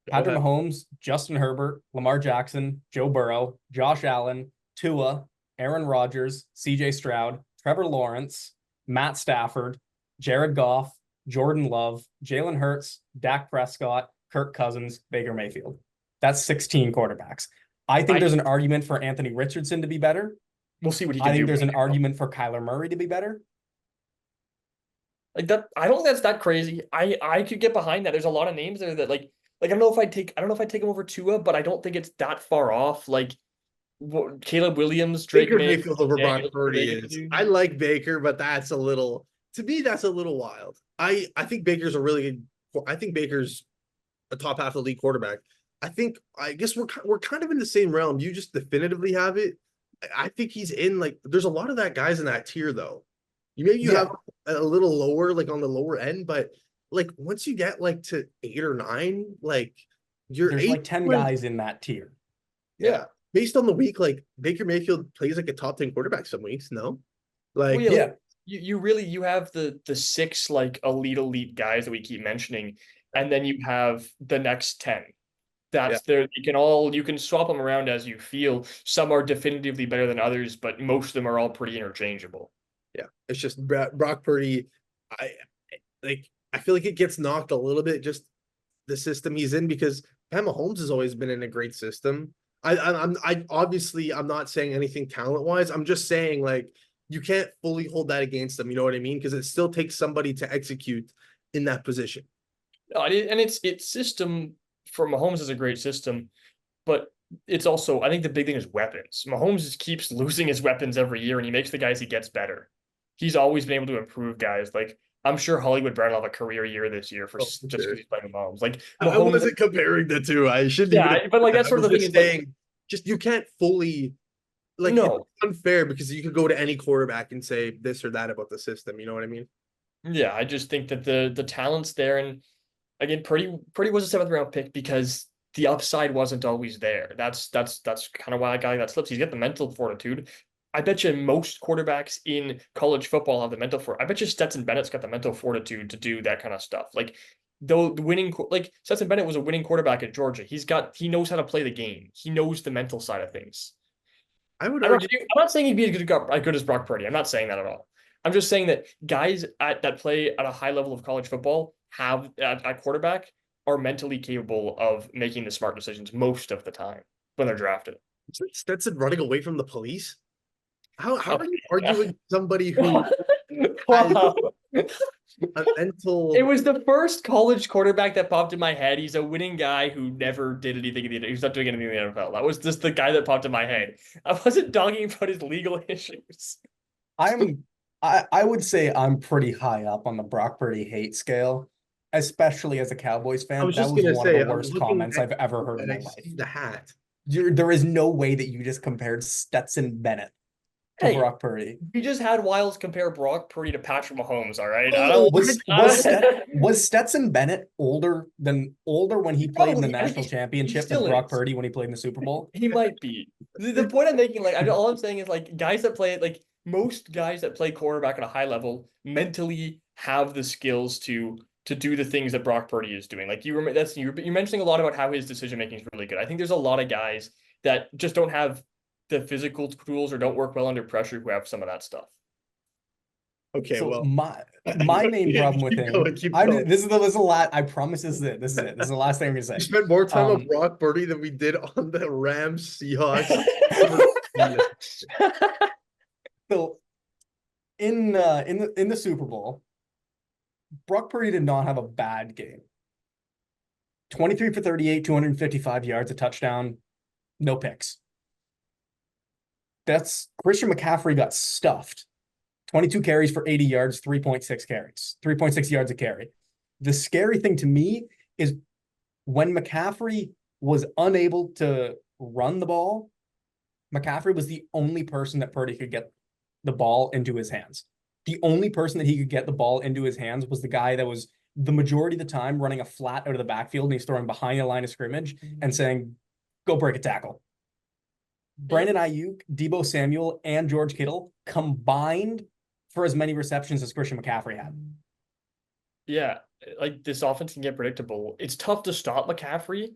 Go Patrick ahead. Mahomes, Justin Herbert, Lamar Jackson, Joe Burrow, Josh Allen, Tua, Aaron Rodgers, CJ Stroud, Trevor Lawrence, Matt Stafford, Jared Goff, Jordan Love, Jalen Hurts, Dak Prescott, Kirk Cousins, Baker Mayfield. That's 16 quarterbacks. I think I there's an argument for Anthony Richardson to be better. We'll see what he I can think do. there's an argument for Kyler Murray to be better. Like that, I don't think that's that crazy. I could get behind that. There's a lot of names there that I don't know if I take him over Tua, but I don't think it's that far off. Like Caleb Williams, Drake Baker May, Mayfield over Brock Daniels, Purdy they could is. do. I like Baker, but that's a little to me. That's a little wild. I think Baker's a really good. I think Baker's a top half of the league quarterback. I guess we're kind of in the same realm. You just definitively have it. I think he's in like. There's a lot of that guys in that tier though. You have Yeah, a little lower, like on the lower end, but like once you get like to 8 or 9, like you're there's eight. like 10 Like guys in that tier. yeah, based on the week, like Baker Mayfield plays like a top 10 quarterback some weeks. No, Well, like yeah, like Yeah, you really you have the six like elite guys that we keep mentioning, and then you have the next 10. yeah, That's there. You can swap them around as you feel. Some are definitively better than others, but most of them are all pretty interchangeable. yeah. It's just Brock Purdy. I I feel like it gets knocked a little bit just the system he's in because Pat Mahomes has always been in a great system. I obviously I'm not saying anything talent wise. I'm just saying like you can't fully hold that against them. You know what I mean? Because it still takes somebody to execute in that position. And it's system for Mahomes is a great system, but it's also I think the big thing is weapons. Mahomes just keeps losing his weapons every year, and he makes the guys he gets better. He's always been able to improve guys. Like I'm sure Hollywood Brown will have a career year this year for Oh, just for because sure. he's playing with Mahomes. Like I Mahomes, wasn't comparing the two. I shouldn't even. yeah, but like that's I sort was of the thing just is like saying, just you can't fully like it's no, unfair because you could go to any quarterback and say this or that about the system. You know what I mean? yeah, I just think that the talent's there, and again, Purdy was a seventh round pick because the upside wasn't always there. That's kind of why a guy that slips. He's got the mental fortitude. I bet you most quarterbacks in college football have the mental for. I bet you Stetson Bennett's got the mental fortitude to do that kind of stuff. Like though the winning like Stetson Bennett was a winning quarterback at Georgia. He knows how to play the game. He knows the mental side of things. I would argue. I'm not saying he'd be as good as Brock Purdy. I'm not saying that at all. I'm just saying that guys that play at a high level of college football have at quarterback are mentally capable of making the smart decisions most of the time when they're drafted. Stetson running away from the police. How Oh, are you yeah. arguing somebody who has Wow. a It mental? was the first college quarterback that popped in my head. He's a winning guy who never did anything in the He's not doing anything in the NFL. That was just the guy that popped in my head. I wasn't talking about his legal issues. I'm I would say I'm pretty high up on the Brock Purdy hate scale, especially as a Cowboys I fan. was That just was gonna one of the say I'm worst looking comments at I've ever you heard in and my I see life. the hat. There is no way that you just compared Stetson Bennett to Hey, Brock Purdy. we just had Wiles compare Brock Purdy to Patrick Mahomes. All right, I Oh, don't. Was Stetson Bennett older when he played in the Probably. I think national he championship than still Brock is. Purdy when he played in the Super Bowl? He might be. The point I'm making, like, all I'm saying is, like, guys that play, like, most guys that play quarterback at a high level mentally have the skills to do the things that Brock Purdy is doing. Like, you're mentioning a lot about how his decision making is really good. I think there's a lot of guys that just don't have the physical tools or don't work well under pressure who have some of that stuff. Okay, So well, my main problem with keep going, him, keep going. this is the last. I promise this is it. This is it. This is the last thing I'm gonna We say. spent more time on Um, Brock Purdy than we did on the Rams Seahawks. so in the Super Bowl, Brock Purdy did not have a bad game. 23 for 38, 255 yards, a touchdown, no picks. That's Christian McCaffrey got stuffed. 22 carries for 80 yards, 3.6 carries, 3.6 yards a carry. The scary thing to me is when McCaffrey was unable to run the ball, McCaffrey was the only person that Purdy could get the ball into his hands. The only person that he could get the ball into his hands was the guy that was the majority of the time running a flat out of the backfield and he's throwing behind the line of scrimmage and saying, go break a tackle. Brandon Ayuk, Debo Samuel, and George Kittle combined for as many receptions as Christian McCaffrey had. Yeah, like this offense can get predictable. It's tough to stop McCaffrey,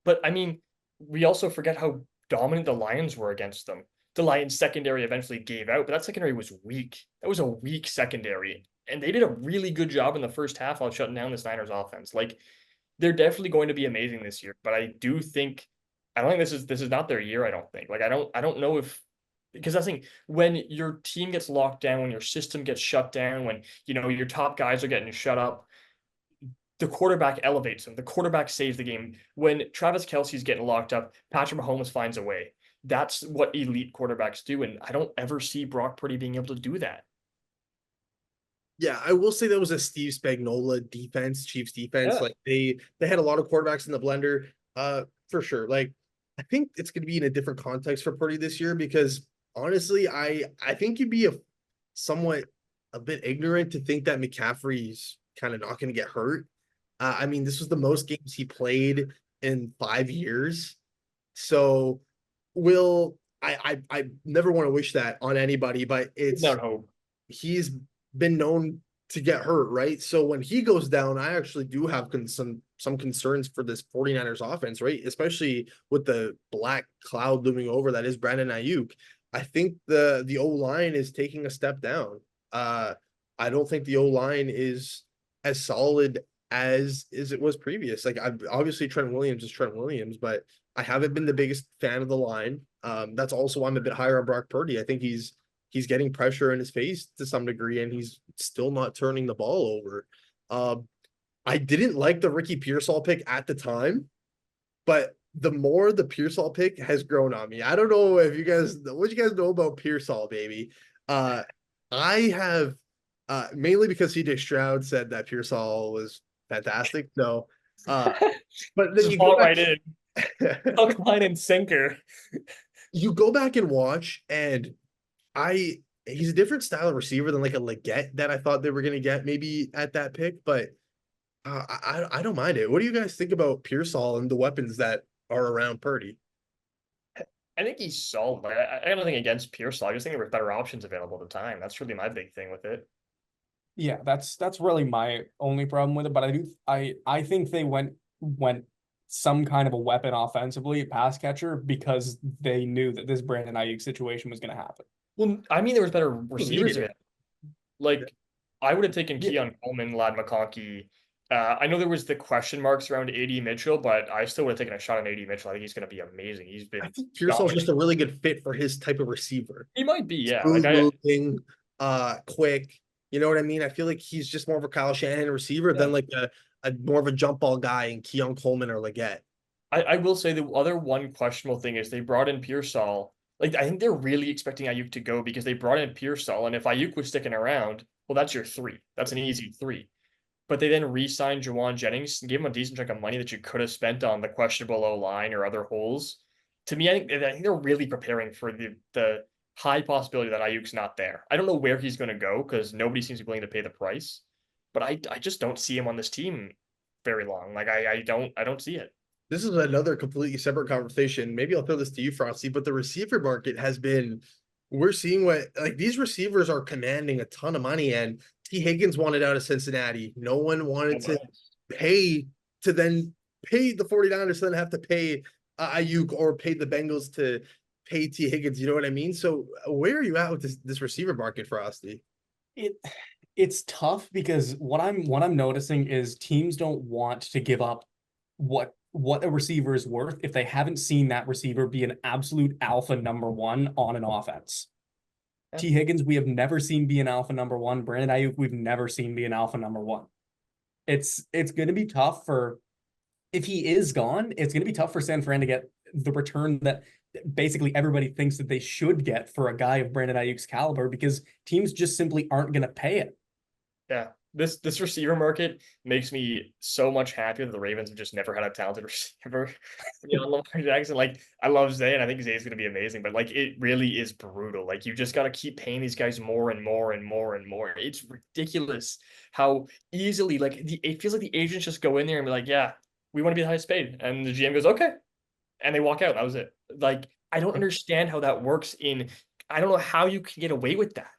but I mean, we also forget how dominant the Lions were against them. The Lions secondary eventually gave out, but that secondary was weak. That was a weak secondary. And they did a really good job in the first half on shutting down the Niners offense. Like they're definitely going to be amazing this year, but I don't think this is not their year, I don't think. Like I don't know if because that's the thing when your team gets locked down, when your system gets shut down, when your top guys are getting shut up, the quarterback elevates them. The quarterback saves the game. When Travis Kelce's getting locked up, Patrick Mahomes finds a way. That's what elite quarterbacks do, and I don't ever see Brock Purdy being able to do that. Yeah, I will say that was a Steve Spagnuolo defense, Chiefs defense. Yeah. Like they had a lot of quarterbacks in the blender, for sure. Like I think it's going to be in a different context for Purdy this year because honestly, I think you'd be somewhat a bit ignorant to think that McCaffrey's kind of not going to get hurt. I mean, this was the most games he played in 5 years, so will I never want to wish that on anybody, but No it's hope. he's been known to get hurt, right? So when he goes down, I actually do have some concerns for this 49ers offense, right? Especially with the black cloud looming over that is Brandon Ayuk. I think the O line is taking a step down. I don't think the O line is as solid as it was previous. Like, I obviously Trent Williams is Trent Williams, but I haven't been the biggest fan of the line. That's also why I'm a bit higher on Brock Purdy. I think he's getting pressure in his face to some degree, and he's still not turning the ball over. I didn't like the Ricky Pearsall pick at the time, but the more the Pearsall pick has grown on me. I don't know if what you guys know about Pearsall, baby. I have mainly because CJ Stroud said that Pearsall was fantastic. No, but then Just you go fall back, right in. Hook, line, and sinker. you go back and watch, and he's a different style of receiver than like a Leggett that I thought they were gonna get maybe at that pick, but I don't mind it. What do you guys think about Pearsall and the weapons that are around Purdy? I think he's solid. Like, I got nothing against Pearsall. I just think there were better options available at the time. That's really my big thing with it. Yeah, that's really my only problem with it. But I think they went some kind of a weapon offensively, pass catcher, because they knew that this Brandon Ayuk situation was going to happen. Well, I mean, there was better He receivers needed available. Like, I would have taken Yeah. Keon Coleman, Lad McConkey. I know there was the question marks around AD Mitchell, but I still would have taken a shot on AD Mitchell. I think he's going to be amazing. He's I been think Pearsall's just dominant. a really good fit for his type of receiver. He might be, yeah. Like Smooth moving, quick. You know what I mean? I feel like he's just more of a Kyle Shanahan receiver than like a more of a jump ball guy in Keon Coleman or Leggett. I will say the other one questionable thing is they brought in Pearsall. Like, I think they're really expecting Ayuk to go because they brought in Pearsall, and if Ayuk was sticking around, well, that's your three. That's an easy three. But they then re-signed Jawan Jennings and gave him a decent chunk of money that you could have spent on the questionable O line or other holes. To me, I think they're really preparing for the high possibility that Ayuk's not there. I don't know where he's going to go because nobody seems to be willing to pay the price. But I just don't see him on this team very long. Like I don't see it. This is another completely separate conversation. Maybe I'll throw this to you, Frosty, but the receiver market has been, we're seeing what, like, these receivers are commanding a ton of money, and T. Higgins wanted out of Cincinnati. No one wanted to pay to then pay the 49ers to then have to pay Ayuk or pay the Bengals to pay T. Higgins. You know what I mean? So where are you at with this receiver market, Frosty? It's tough because what I'm noticing is teams don't want to give up what a receiver is worth if they haven't seen that receiver be an absolute alpha number one on an offense. Yeah. T. Higgins, we have never seen be an alpha number one. Brandon Ayuk, we've never seen be an alpha number one. It's going to be tough for, if he is gone, it's going to be tough for San Fran to get the return that basically everybody thinks that they should get for a guy of Brandon Ayuk's caliber, because teams just simply aren't going to pay it. Yeah. This receiver market makes me so much happier that the Ravens have just never had a talented receiver. Lamar Jackson. Like, I love Zay, and I think Zay is going to be amazing, but like, it really is brutal. Like, you just got to keep paying these guys more and more and more and more. It's ridiculous how easily, like, it feels like the agents just go in there and be like, yeah, we want to be the highest paid, and the GM goes, okay, and they walk out. That was it. Like, I don't understand how that works. I don't know how you can get away with that.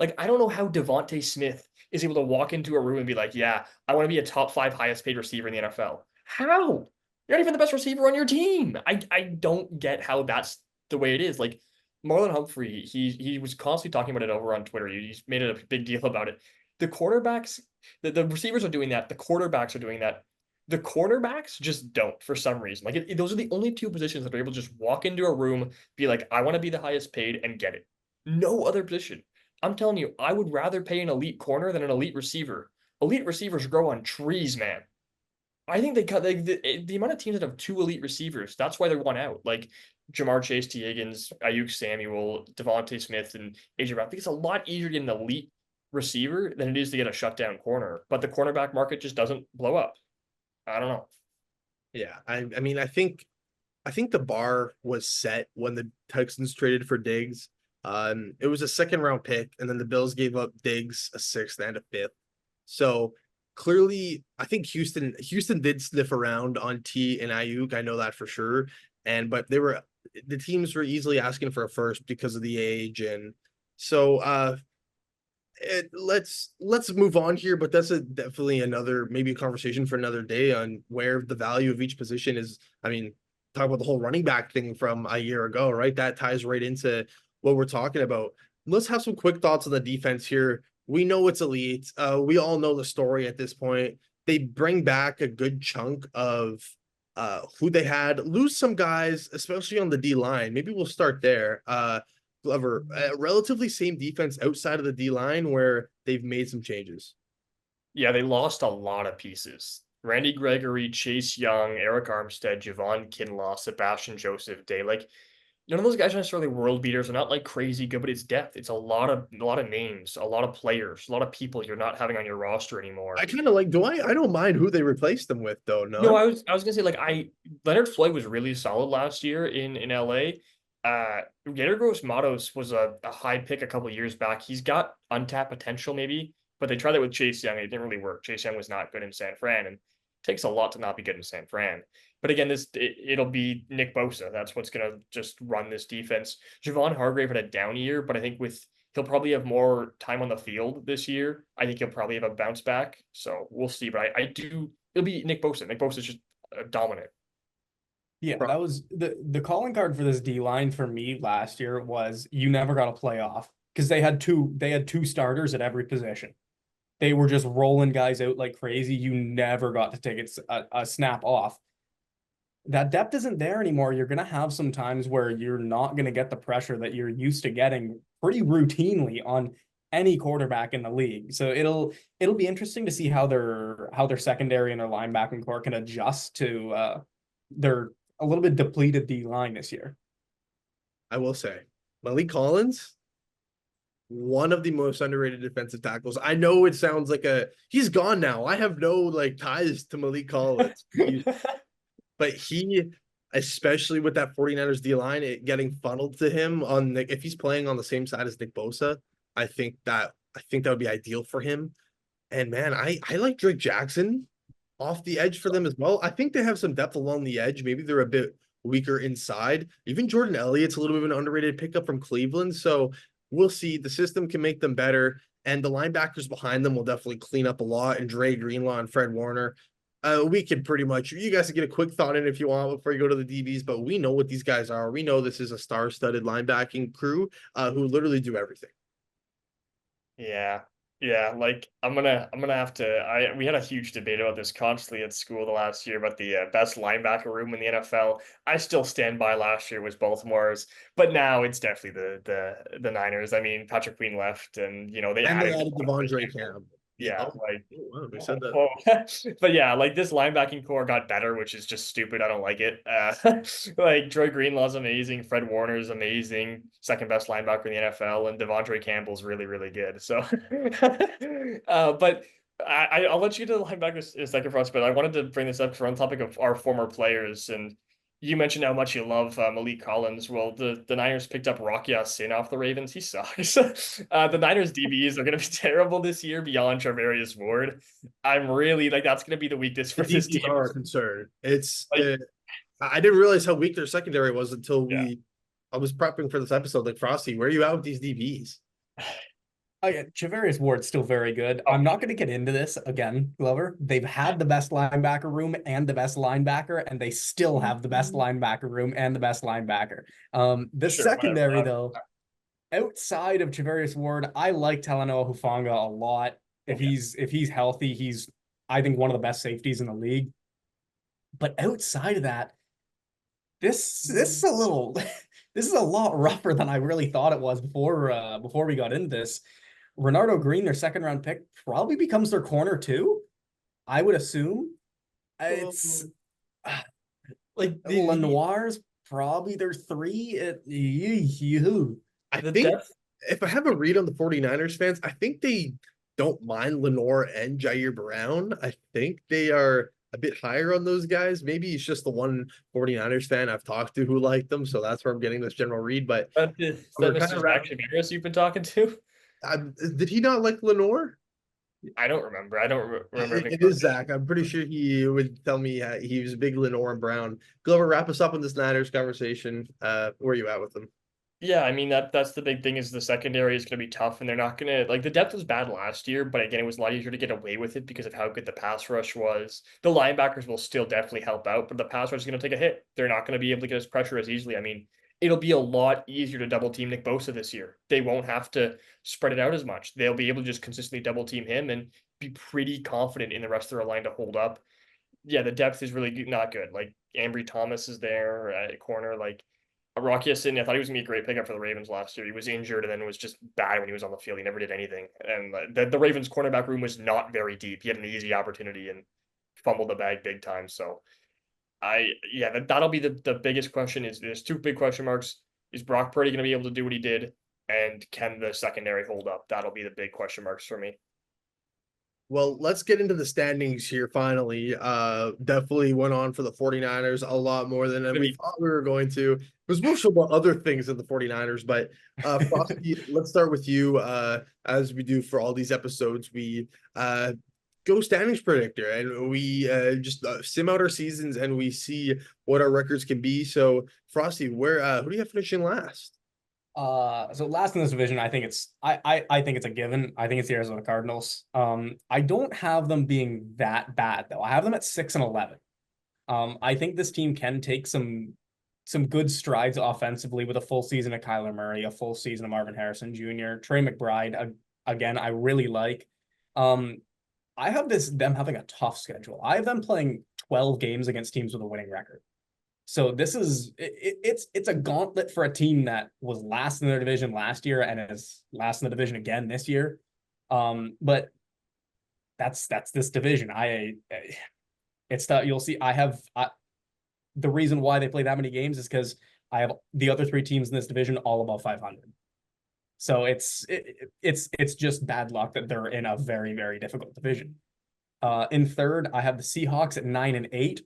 Like, I don't know how Devontae Smith is able to walk into a room and be like, yeah, I want to be a top 5 highest paid receiver in the NFL. How? You're not even the best receiver on your team. I don't get how that's the way it is. Like, Marlon Humphrey, he was constantly talking about it over on Twitter. He's made it a big deal about it. The quarterbacks, the receivers are doing that. The quarterbacks are doing that. The cornerbacks just don't, for some reason. Like, those are the only two positions that are able to just walk into a room, be like, I want to be the highest paid, and get it. No other position. I'm telling you, I would rather pay an elite corner than an elite receiver. Elite receivers grow on trees, man. I think the amount of teams that have 2 elite receivers, that's why they're one out. Like Jamar Chase, T. Higgins, Ayuk Samuel, Devontae Smith, and AJ Brown. I think it's a lot easier to get an elite receiver than it is to get a shutdown corner. But the cornerback market just doesn't blow up. I don't know. Yeah, I mean, I think the bar was set when the Texans traded for Diggs. It was a second round pick, and then the Bills gave up Diggs a sixth and a fifth. So clearly, I think Houston did sniff around on T and Ayuk. I know that for sure. But the teams were easily asking for a first because of the age, and so let's move on here. But that's definitely another, maybe a conversation for another day on where the value of each position is. I mean, talk about the whole running back thing from a year ago, right? That ties right into what we're talking about. Let's have some quick thoughts on the defense here. We know it's elite. We all know the story at this point. they bring back a good chunk of who they had, lose some guys, especially on the D line. Maybe we'll start there. Glover, relatively same defense outside of the D line where they've made some changes. Yeah, they lost a lot of pieces. Randy Gregory, Chase Young, Eric Armstead, Javon Kinlaw, Sebastian Joseph Day. Like none of those guys are necessarily world beaters. They're not like crazy good, but it's depth. It's a lot of names, a lot of players, a lot of people you're not having on your roster anymore. I kind of like, do I don't mind who they replaced them with though, No, none. I was gonna say like I Leonard Floyd was really solid last year in LA. Gator Gross Matos was a high pick a couple years back. He's got untapped potential maybe, but they tried that with Chase Young. It didn't really work. Chase Young was not good in San Fran, and it takes a lot to not be good in San Fran. But again, it'll be Nick Bosa. That's what's gonna just run this defense. Javon Hargrave had a down year, but I think he'll probably have more time on the field this year. I think he'll probably have a bounce back. So we'll see. But I do it'll be Nick Bosa. Nick Bosa is just dominant. Yeah, that was the calling card for this D line for me last year was you never got a playoff because they had two starters at every position. They were just rolling guys out like crazy. You never got to take a snap off. That depth isn't there anymore. You're gonna have some times where you're not gonna get the pressure that you're used to getting pretty routinely on any quarterback in the league. So it'll be interesting to see how their secondary and their linebacking core can adjust to their a little bit depleted D line this year. I will say, Malik Collins, one of the most underrated defensive tackles. I know it sounds like he's gone now. I have no like ties to Malik Collins. But he, especially with that 49ers D line, it getting funneled to him on if he's playing on the same side as Nick Bosa, I think that would be ideal for him. And man, I like Drake Jackson off the edge for them as well. I think they have some depth along the edge. Maybe they're a bit weaker inside. Even Jordan Elliott's a little bit of an underrated pickup from Cleveland. So we'll see. The system can make them better. And the linebackers behind them will definitely clean up a lot. And Dre Greenlaw and Fred Warner. We can pretty much, you guys can get a quick thought in if you want before you go to the DBs, but we know what these guys are. We know this is a star-studded linebacking crew who literally do everything. Yeah. Yeah, like I'm gonna have to we had a huge debate about this constantly at school the last year about the best linebacker room in the NFL. I still stand by last year was Baltimore's, but now it's definitely the Niners. I mean, Patrick Queen left and they And they added added Devondre Campbell. yeah, Oh, like wow, they said that. but yeah, like this linebacking core got better, which is just stupid. I don't like it. Like Troy Greenlaw's amazing, Fred Warner's amazing, second best linebacker in the NFL, and Devondre Campbell's really, really good. So, but I'll let you get to the linebackers in a second for us. But I wanted to bring this up because we're on the topic of our former players, and you mentioned how much you love Malik Collins. Well, the Niners picked up Rocky Sin off the Ravens. He sucks. The Niners DBs are going to be terrible this year beyond Charvarius Ward. I'm really like that's going to be the weakness for The this DBs team. are a concern. It's Like, I didn't realize how weak their secondary was until yeah. I was prepping for this episode. Like Frosty, where are you at with these DBs? Oh yeah, Javarius Ward's still very good. I'm not going to get into this again, Glover. They've had the best linebacker room and the best linebacker, and they still have the best linebacker room and the best linebacker. The Sure, whatever. secondary, though, outside of Javarius Ward, I like Talanoa Hufanga a lot. If he's healthy, he's I think one of the best safeties in the league. But outside of that, this is a little this is a lot rougher than I really thought it was before we got into this. Renardo Green, their second round pick, probably becomes their corner too. I would assume. It's Like Lenoir's probably their three. I the think depth. if I have a read on the 49ers fans, I think they don't mind Lenore and Jair Brown. I think they are a bit higher on those guys. Maybe it's just the one 49ers fan I've talked to who liked them, so that's where I'm getting this general read. But Is we're that kind Mr. of Zach Chamaris you've been talking to? did he not like Lenore? I don't remember. I don't remember. It is Zach. I'm pretty sure he would tell me he was a big Lenore and Brown. Glover, wrap us up on this Niners conversation. Where are you at with them? Yeah, I mean that's the big thing is the secondary is going to be tough, and they're not going to like the depth was bad last year, but again, it was a lot easier to get away with it because of how good the pass rush was. The linebackers will still definitely help out, but the pass rush is going to take a hit. They're not going to be able to get us pressure as easily. I mean, it'll be a lot easier to double team Nick Bosa this year. They won't have to spread it out as much. They'll be able to just consistently double team him and be pretty confident in the rest of their line to hold up. Yeah, the depth is really not good. Like Ambry Thomas is there at corner. Like Rocky Ya-Sin, I thought he was gonna be a great pickup for the Ravens last year. He was injured and then was just bad when he was on the field. He never did anything. And the Ravens cornerback room was not very deep. He had an easy opportunity and fumbled the bag big time. So that'll be the biggest question. Is there's two big question marks. Is Brock Purdy going to be able to do what he did? And can the secondary hold up? That'll be the big question marks for me. Well, let's get into the standings here finally. Definitely went on for the 49ers a lot more than we thought we were going to. It was mostly about other things than the 49ers, but Frosty, let's start with you. As we do for all these episodes, we go standings predictor and we just sim out our seasons and we see what our records can be. So Frosty, who do you have finishing last? So last in this division, I think it's a given. I think it's the Arizona Cardinals. I don't have them being that bad though. I have them at 6-11. I think this team can take some good strides offensively with a full season of Kyler Murray, a full season of Marvin Harrison Jr., Trey McBride. Again, I really like. I have them having a tough schedule. I have them playing 12 games against teams with a winning record. So this is it's a gauntlet for a team that was last in their division last year and is last in the division again this year. But that's this division. It's that you'll see. The reason why they play that many games is because I have the other three teams in this division all above 500. So it's just bad luck that they're in a very, very difficult division. In third, I have the Seahawks at 9-8.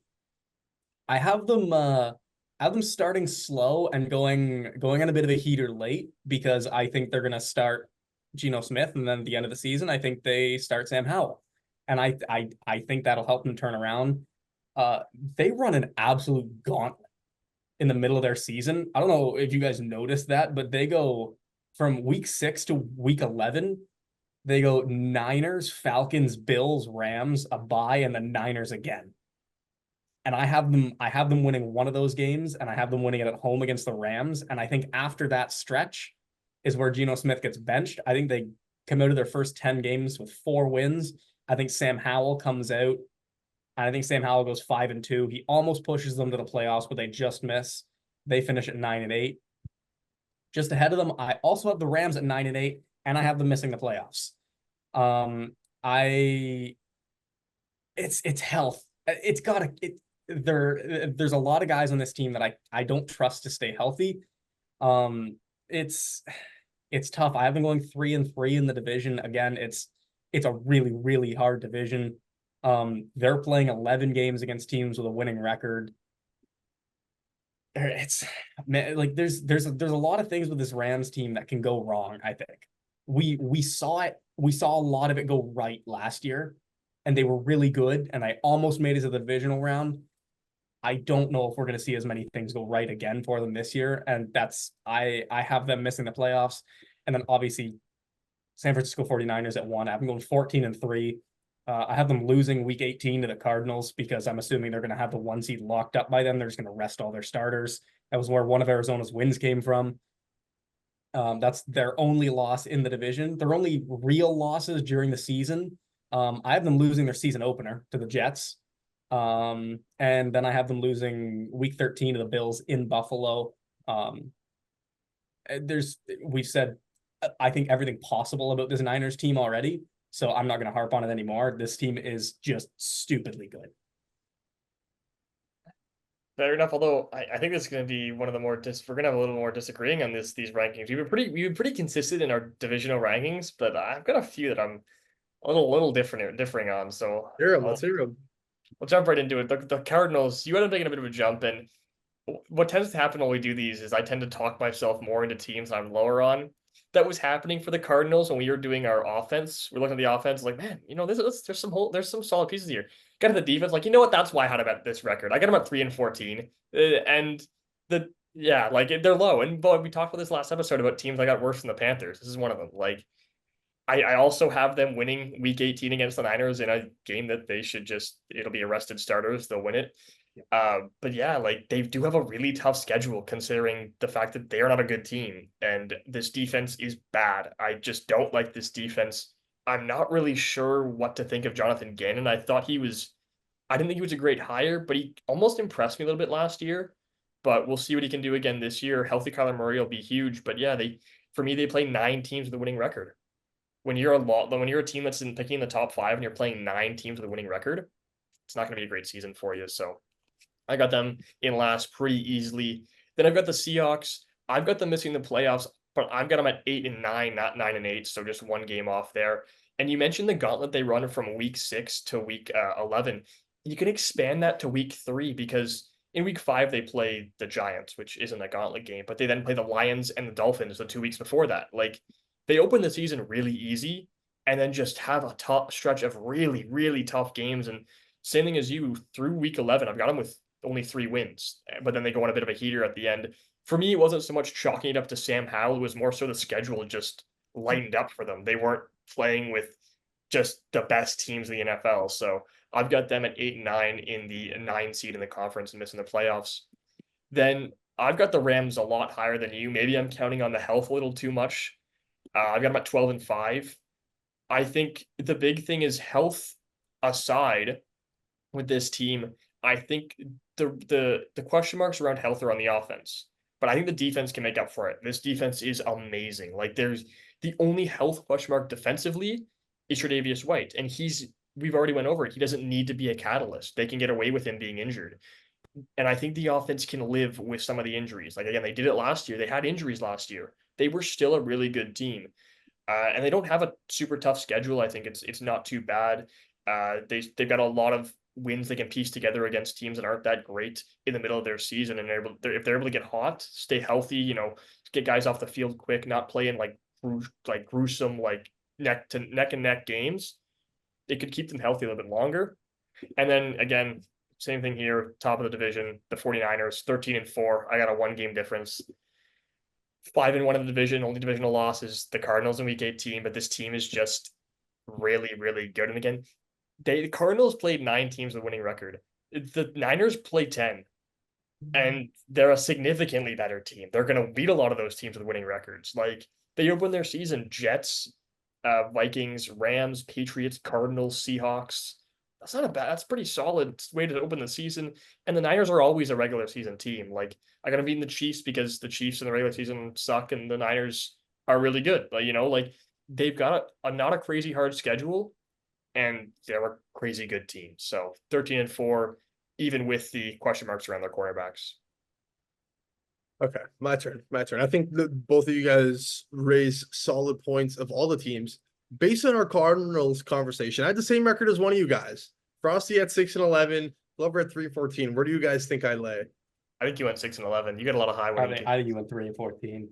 I have them starting slow and going on a bit of a heater late because I think they're gonna start Geno Smith, and then at the end of the season, I think they start Sam Howell. And I think that'll help them turn around. They run an absolute gauntlet in the middle of their season. I don't know if you guys noticed that, but they go from week 6 to week 11. They go Niners, Falcons, Bills, Rams, a bye, and the Niners again. And I have them winning one of those games, and I have them winning it at home against the Rams. And I think after that stretch is where Geno Smith gets benched. I think they come out of their first 10 games with 4 wins. I think Sam Howell comes out, and I think Sam Howell goes 5-2. He almost pushes them to the playoffs, but they just miss. They finish at 9-8. Just ahead of them, I also have the Rams at 9-8, and I have them missing the playoffs. It's health. There's a lot of guys on this team that I don't trust to stay healthy. It's tough. I have them going 3-3 in the division. Again, it's a really, really hard division. They're playing 11 games against teams with a winning record. It's man, like there's a lot of things with this Rams team that can go wrong, I think. We saw it. We saw a lot of it go right last year, and they were really good, and I almost made it to the divisional round. I don't know if we're going to see as many things go right again for them this year, and I have them missing the playoffs. And then obviously San Francisco 49ers at 1. I have them going 14-3. I have them losing week 18 to the Cardinals because I'm assuming they're going to have the 1 seed locked up by then. They're just going to rest all their starters. That was where one of Arizona's wins came from. That's their only loss in the division. Their only real losses during the season. I have them losing their season opener to the Jets. And then I have them losing week 13 to the Bills in Buffalo. We've said, I think, everything possible about this Niners team already. So I'm not going to harp on it anymore. This team is just stupidly good. Fair enough. Although I think this is going to be one of the more we're going to have a little more disagreeing on these rankings. We've been pretty consistent in our divisional rankings, but I've got a few that I'm a little differing on. So Let's hear them. We'll jump right into it. The Cardinals, you end up taking a bit of a jump, and what tends to happen when we do these is I tend to talk myself more into teams I'm lower on. That was happening for the Cardinals when we were doing our offense. We're looking at the offense, like, man, there's some solid pieces here. Got to the defense, like, you know what? That's why I had about this record. I got them at 3-14, and they're low. And but we talked about this last episode about teams that got worse than the Panthers. This is one of them. Like, I also have them winning week 18 against the Niners in a game that they should it'll be arrested starters. They'll win it. But yeah, like they do have a really tough schedule considering the fact that they are not a good team and this defense is bad. I just don't like this defense. I'm not really sure what to think of Jonathan Gannon. I didn't think he was a great hire, but he almost impressed me a little bit last year. But we'll see what he can do again this year. Healthy Kyler Murray will be huge. But yeah, for me, they play 9 teams with a winning record. When you're a team that's picking in the top 5 and you're playing 9 teams with a winning record, it's not going to be a great season for you. So I got them in last pretty easily. Then I've got the Seahawks. I've got them missing the playoffs, but I've got them at 8-9, not 9-8. So just one game off there. And you mentioned the gauntlet they run from week 6 to week 11. You can expand that to week 3 because in week 5 they play the Giants, which isn't a gauntlet game, but they then play the Lions and the Dolphins the 2 weeks before that. Like they open the season really easy and then just have a top stretch of really, really tough games. And same thing as you through week 11, I've got them with only 3 wins, but then they go on a bit of a heater at the end. For me, it wasn't so much chalking it up to Sam Howell. It was more so the schedule just lightened up for them. They weren't playing with just the best teams in the NFL. So I've got them at 8-9 in the 9 seed in the conference and missing the playoffs. Then I've got the Rams a lot higher than you. Maybe I'm counting on the health a little too much. I've got them at 12-5. I think the big thing is health aside with this team. I think the question marks around health are on the offense, but I think the defense can make up for it. This defense is amazing. Like there's the only health question mark defensively is Tre'Davious White, and we've already went over it. He doesn't need to be a catalyst. They can get away with him being injured. And I think the offense can live with some of the injuries. Like again, they did it last year. They had injuries last year. They were still a really good team. And they don't have a super tough schedule. I think it's not too bad. They've got a lot of wins they can piece together against teams that aren't that great in the middle of their season, and if they're able to get hot, stay healthy, get guys off the field quick, not playing like gruesome like neck and neck games, it could keep them healthy a little bit longer. And then again, same thing here, top of the division, the 49ers, 13-4. I got a 1 game difference. 5-1 in the division. Only divisional loss is the Cardinals in week 18, but this team is just really, really good. And again, the Cardinals played 9 teams with a winning record. The Niners play 10, and they're a significantly better team. They're going to beat a lot of those teams with winning records. Like they open their season, Jets, Vikings, Rams, Patriots, Cardinals, Seahawks. That's pretty solid way to open the season. And the Niners are always a regular season team. Like I gotta beat the Chiefs because the Chiefs in the regular season suck and the Niners are really good. But like they've got a not a crazy hard schedule and they're a crazy good team. So 13-4, even with the question marks around their quarterbacks. Okay, my turn. I think that both of you guys raise solid points of all the teams. Based on our Cardinals conversation, I had the same record as one of you guys. Frosty at 6-11, Glover at 3-14. Where do you guys think I lay? I think you went 6-11. You got a lot of high winning. I think you went 3-14.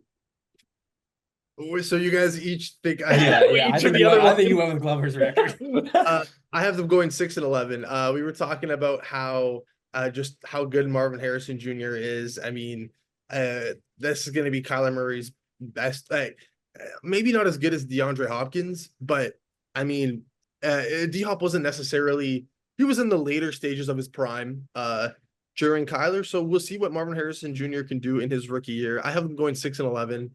So you guys each think I think you went with Glover's record. I have them going 6-11. We were talking about how just how good Marvin Harrison Jr. is. I mean, this is going to be Kyler Murray's best. Maybe not as good as DeAndre Hopkins, but I mean, D-Hop wasn't necessarily. He was in the later stages of his prime during Kyler, so we'll see what Marvin Harrison Jr. can do in his rookie year. I have him going 6-11.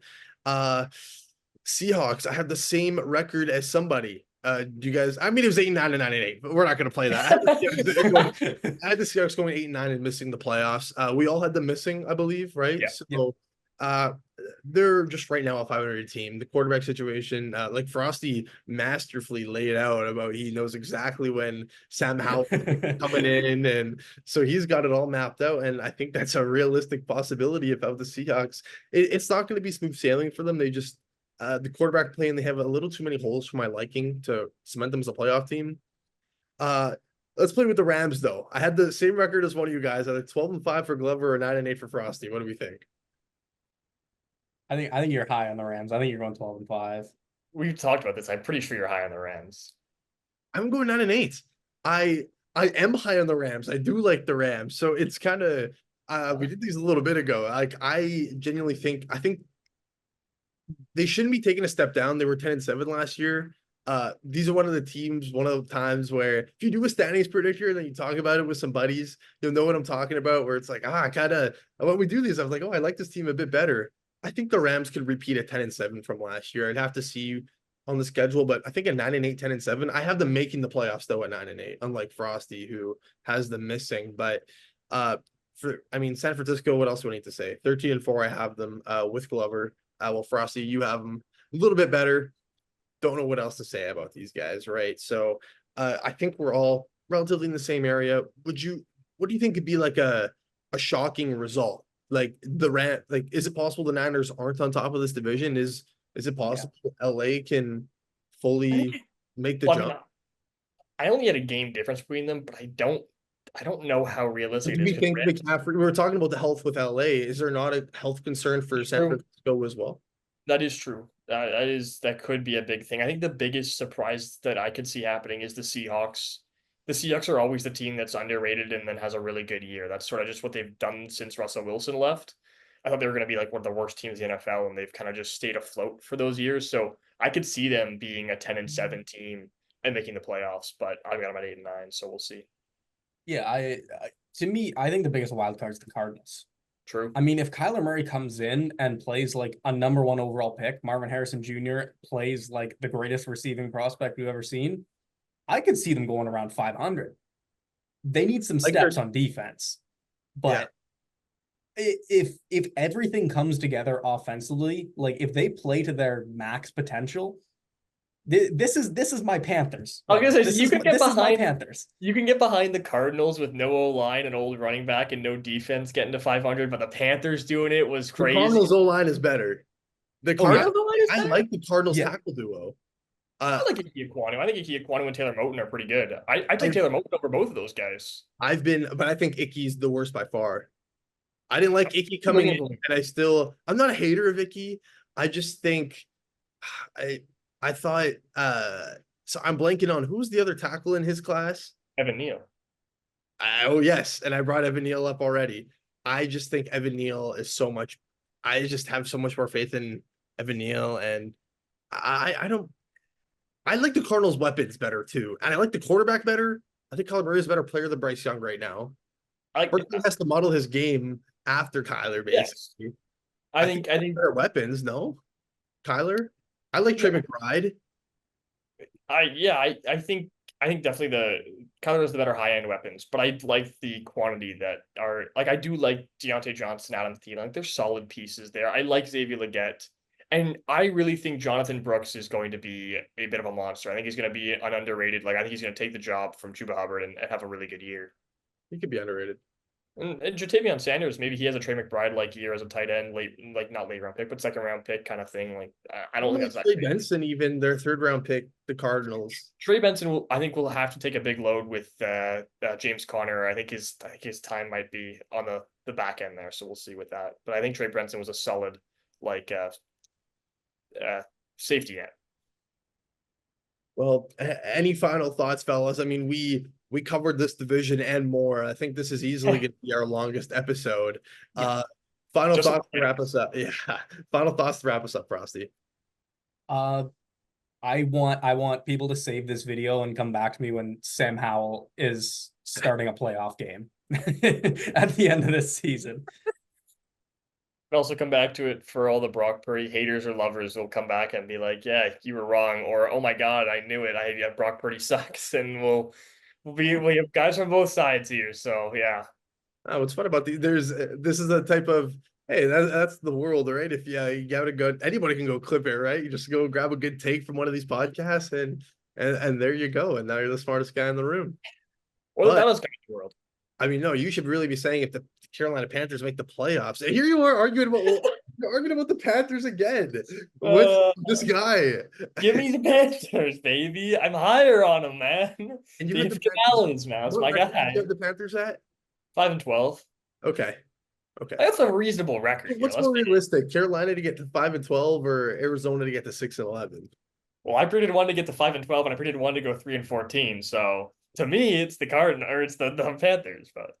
Seahawks, I have the same record as somebody. Do you guys? I mean, it was 8-9 and 9-8, but we're not going to play that. I had the Seahawks going 8-9 and missing the playoffs. We all had them missing, I believe, right? Yeah. So, they're just right now a 500 team. The quarterback situation, like Frosty masterfully laid out about he knows exactly when Sam Howell coming in, and so he's got it all mapped out. And I think that's a realistic possibility about the Seahawks. It's not going to be smooth sailing for them. They just the quarterback play, and they have a little too many holes for my liking to cement them as a playoff team. Let's play with the Rams though. I had the same record as one of you guys. I had 12-5 for Glover or 9-8 for Frosty. What do we think? I think you're high on the Rams. I think you're going 12-5. We've talked about this. I'm pretty sure you're high on the Rams. I'm going 9-8. I am high on the Rams. I do like the Rams. So it's kind of we did these a little bit ago. Like I genuinely think they shouldn't be taking a step down. They were 10-7 last year. These are one of the teams, one of the times where if you do a standings predictor and then you talk about it with some buddies, you'll know what I'm talking about. Where it's like, kind of when we do these, I was like, oh, I like this team a bit better. I think the Rams could repeat a 10-7 from last year. I'd have to see on the schedule, but I think a 9-8, 10-7. I have them making the playoffs though at 9-8, unlike Frosty, who has them missing. But San Francisco, what else do I need to say? 13-4, I have them with Glover. Well, Frosty, you have them a little bit better. Don't know what else to say about these guys, right? So I think we're all relatively in the same area. What do you think could be like a shocking result? Like is it possible the Niners aren't on top of this division? Is it possible LA can I fully think, make the well, jump? I only had a game difference between them, but I don't know how realistic Do it is we because think McCaffrey? We were talking about the health with LA. Is there not a health concern for San Francisco as well? that is true. That could be a big thing. I think the biggest surprise that I could see happening is the Seahawks. The Seahawks are always the team that's underrated and then has a really good year. That's sort of just what they've done since Russell Wilson left. I thought they were going to be like one of the worst teams in the NFL, and they've kind of just stayed afloat for those years. So I could see them being a 10-7 team and making the playoffs, but I've got them at 8-9, so we'll see. Yeah, to me, I think the biggest wild card is the Cardinals. True. I mean, if Kyler Murray comes in and plays like a number one overall pick, Marvin Harrison Jr. plays like the greatest receiving prospect we've ever seen, I could see them going around 500. They need some steps on defense, but if everything comes together offensively, like if they play to their max potential, this is my Panthers. I was gonna say this is my Panthers. You can get behind the Cardinals with no O-line and old running back and no defense getting to 500, but the Panthers doing it was The crazy. Cardinals O-line is better. The Cardinals Cardinals, O-line is I better? like the Cardinals Yeah. tackle duo. I like Ike Ekwonu. I think Ike Ekwonu and Taylor Moton are pretty good. I take Taylor Moton over both of those guys. But I think Icky's the worst by far. I didn't like Icky coming in, and I'm not a hater of Icky. I just think I thought so I'm blanking on who's the other tackle in his class. Evan Neal. Oh yes, and I brought Evan Neal up already. I just think Evan Neal is so much. I just have so much more faith in Evan Neal, and I don't. I like the Cardinals' weapons better too, and I like the quarterback better. I think Kyler Murray is a better player than Bryce Young right now. He has to model his game after Kyler, basically. Yes. I think better weapons. No, Kyler. I like Trey McBride. I think definitely the Kyler has the better high end weapons, but I like the quantity that are like I do like Deontay Johnson, Adam Thielen. Like they're solid pieces there. I like Xavier Legette. And I really think Jonathan Brooks is going to be a bit of a monster. I think he's going to be an underrated. Like I think he's going to take the job from Chuba Hubbard and have a really good year. He could be underrated. And Jatavion Sanders, maybe he has a Trey McBride like year as a tight end, not late round pick, but second round pick kind of thing. Like I don't think that's Trey Benson, even their third round pick, the Cardinals. Trey Benson I think will have to take a big load with James Conner. I think his time might be on the back end there, so we'll see with that. But I think Trey Benson was a solid safety net. Well, any final thoughts, fellas? I mean, we covered this division and more. I think this is easily going to be our longest episode. Yeah. Final thoughts to wrap us up. Yeah. Final thoughts to wrap us up, Frosty. I want people to save this video and come back to me when Sam Howell is starting a playoff game at the end of this season. Also come back to it for all the Brock Purdy haters or lovers will come back and be like, yeah, you were wrong, or oh my god, I knew it. Brock Purdy sucks, and we have guys from both sides here. So yeah. Oh, what's fun about this is a type of hey, that's the world, right? If you gotta go, anybody can go clip it, right? You just go grab a good take from one of these podcasts and there you go. And now you're the smartest guy in the room. Or the dumbest guy in the world. I mean, no, you should really be saying if the Carolina Panthers make the playoffs. And here you are arguing about the Panthers again. What's this guy? Give me the Panthers, baby. I'm higher on them, man. And you have the Canales now. It's my guy. You have the Panthers at 5-12. Okay. That's a reasonable record. What's more realistic, Carolina to get to 5-12 or Arizona to get to 6-11? Well, I predicted one to get to 5-12, and I predicted one to go 3-14. So to me, it's the it's the Panthers. But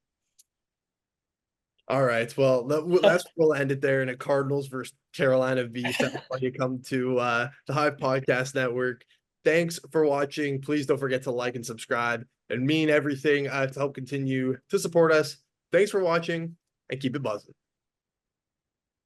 all right, well, we'll end it there in a Cardinals versus Carolina beef. That's why you come to the Hive Podcast Network. Thanks for watching. Please don't forget to like and subscribe and mean everything to help continue to support us. Thanks for watching and keep it buzzing.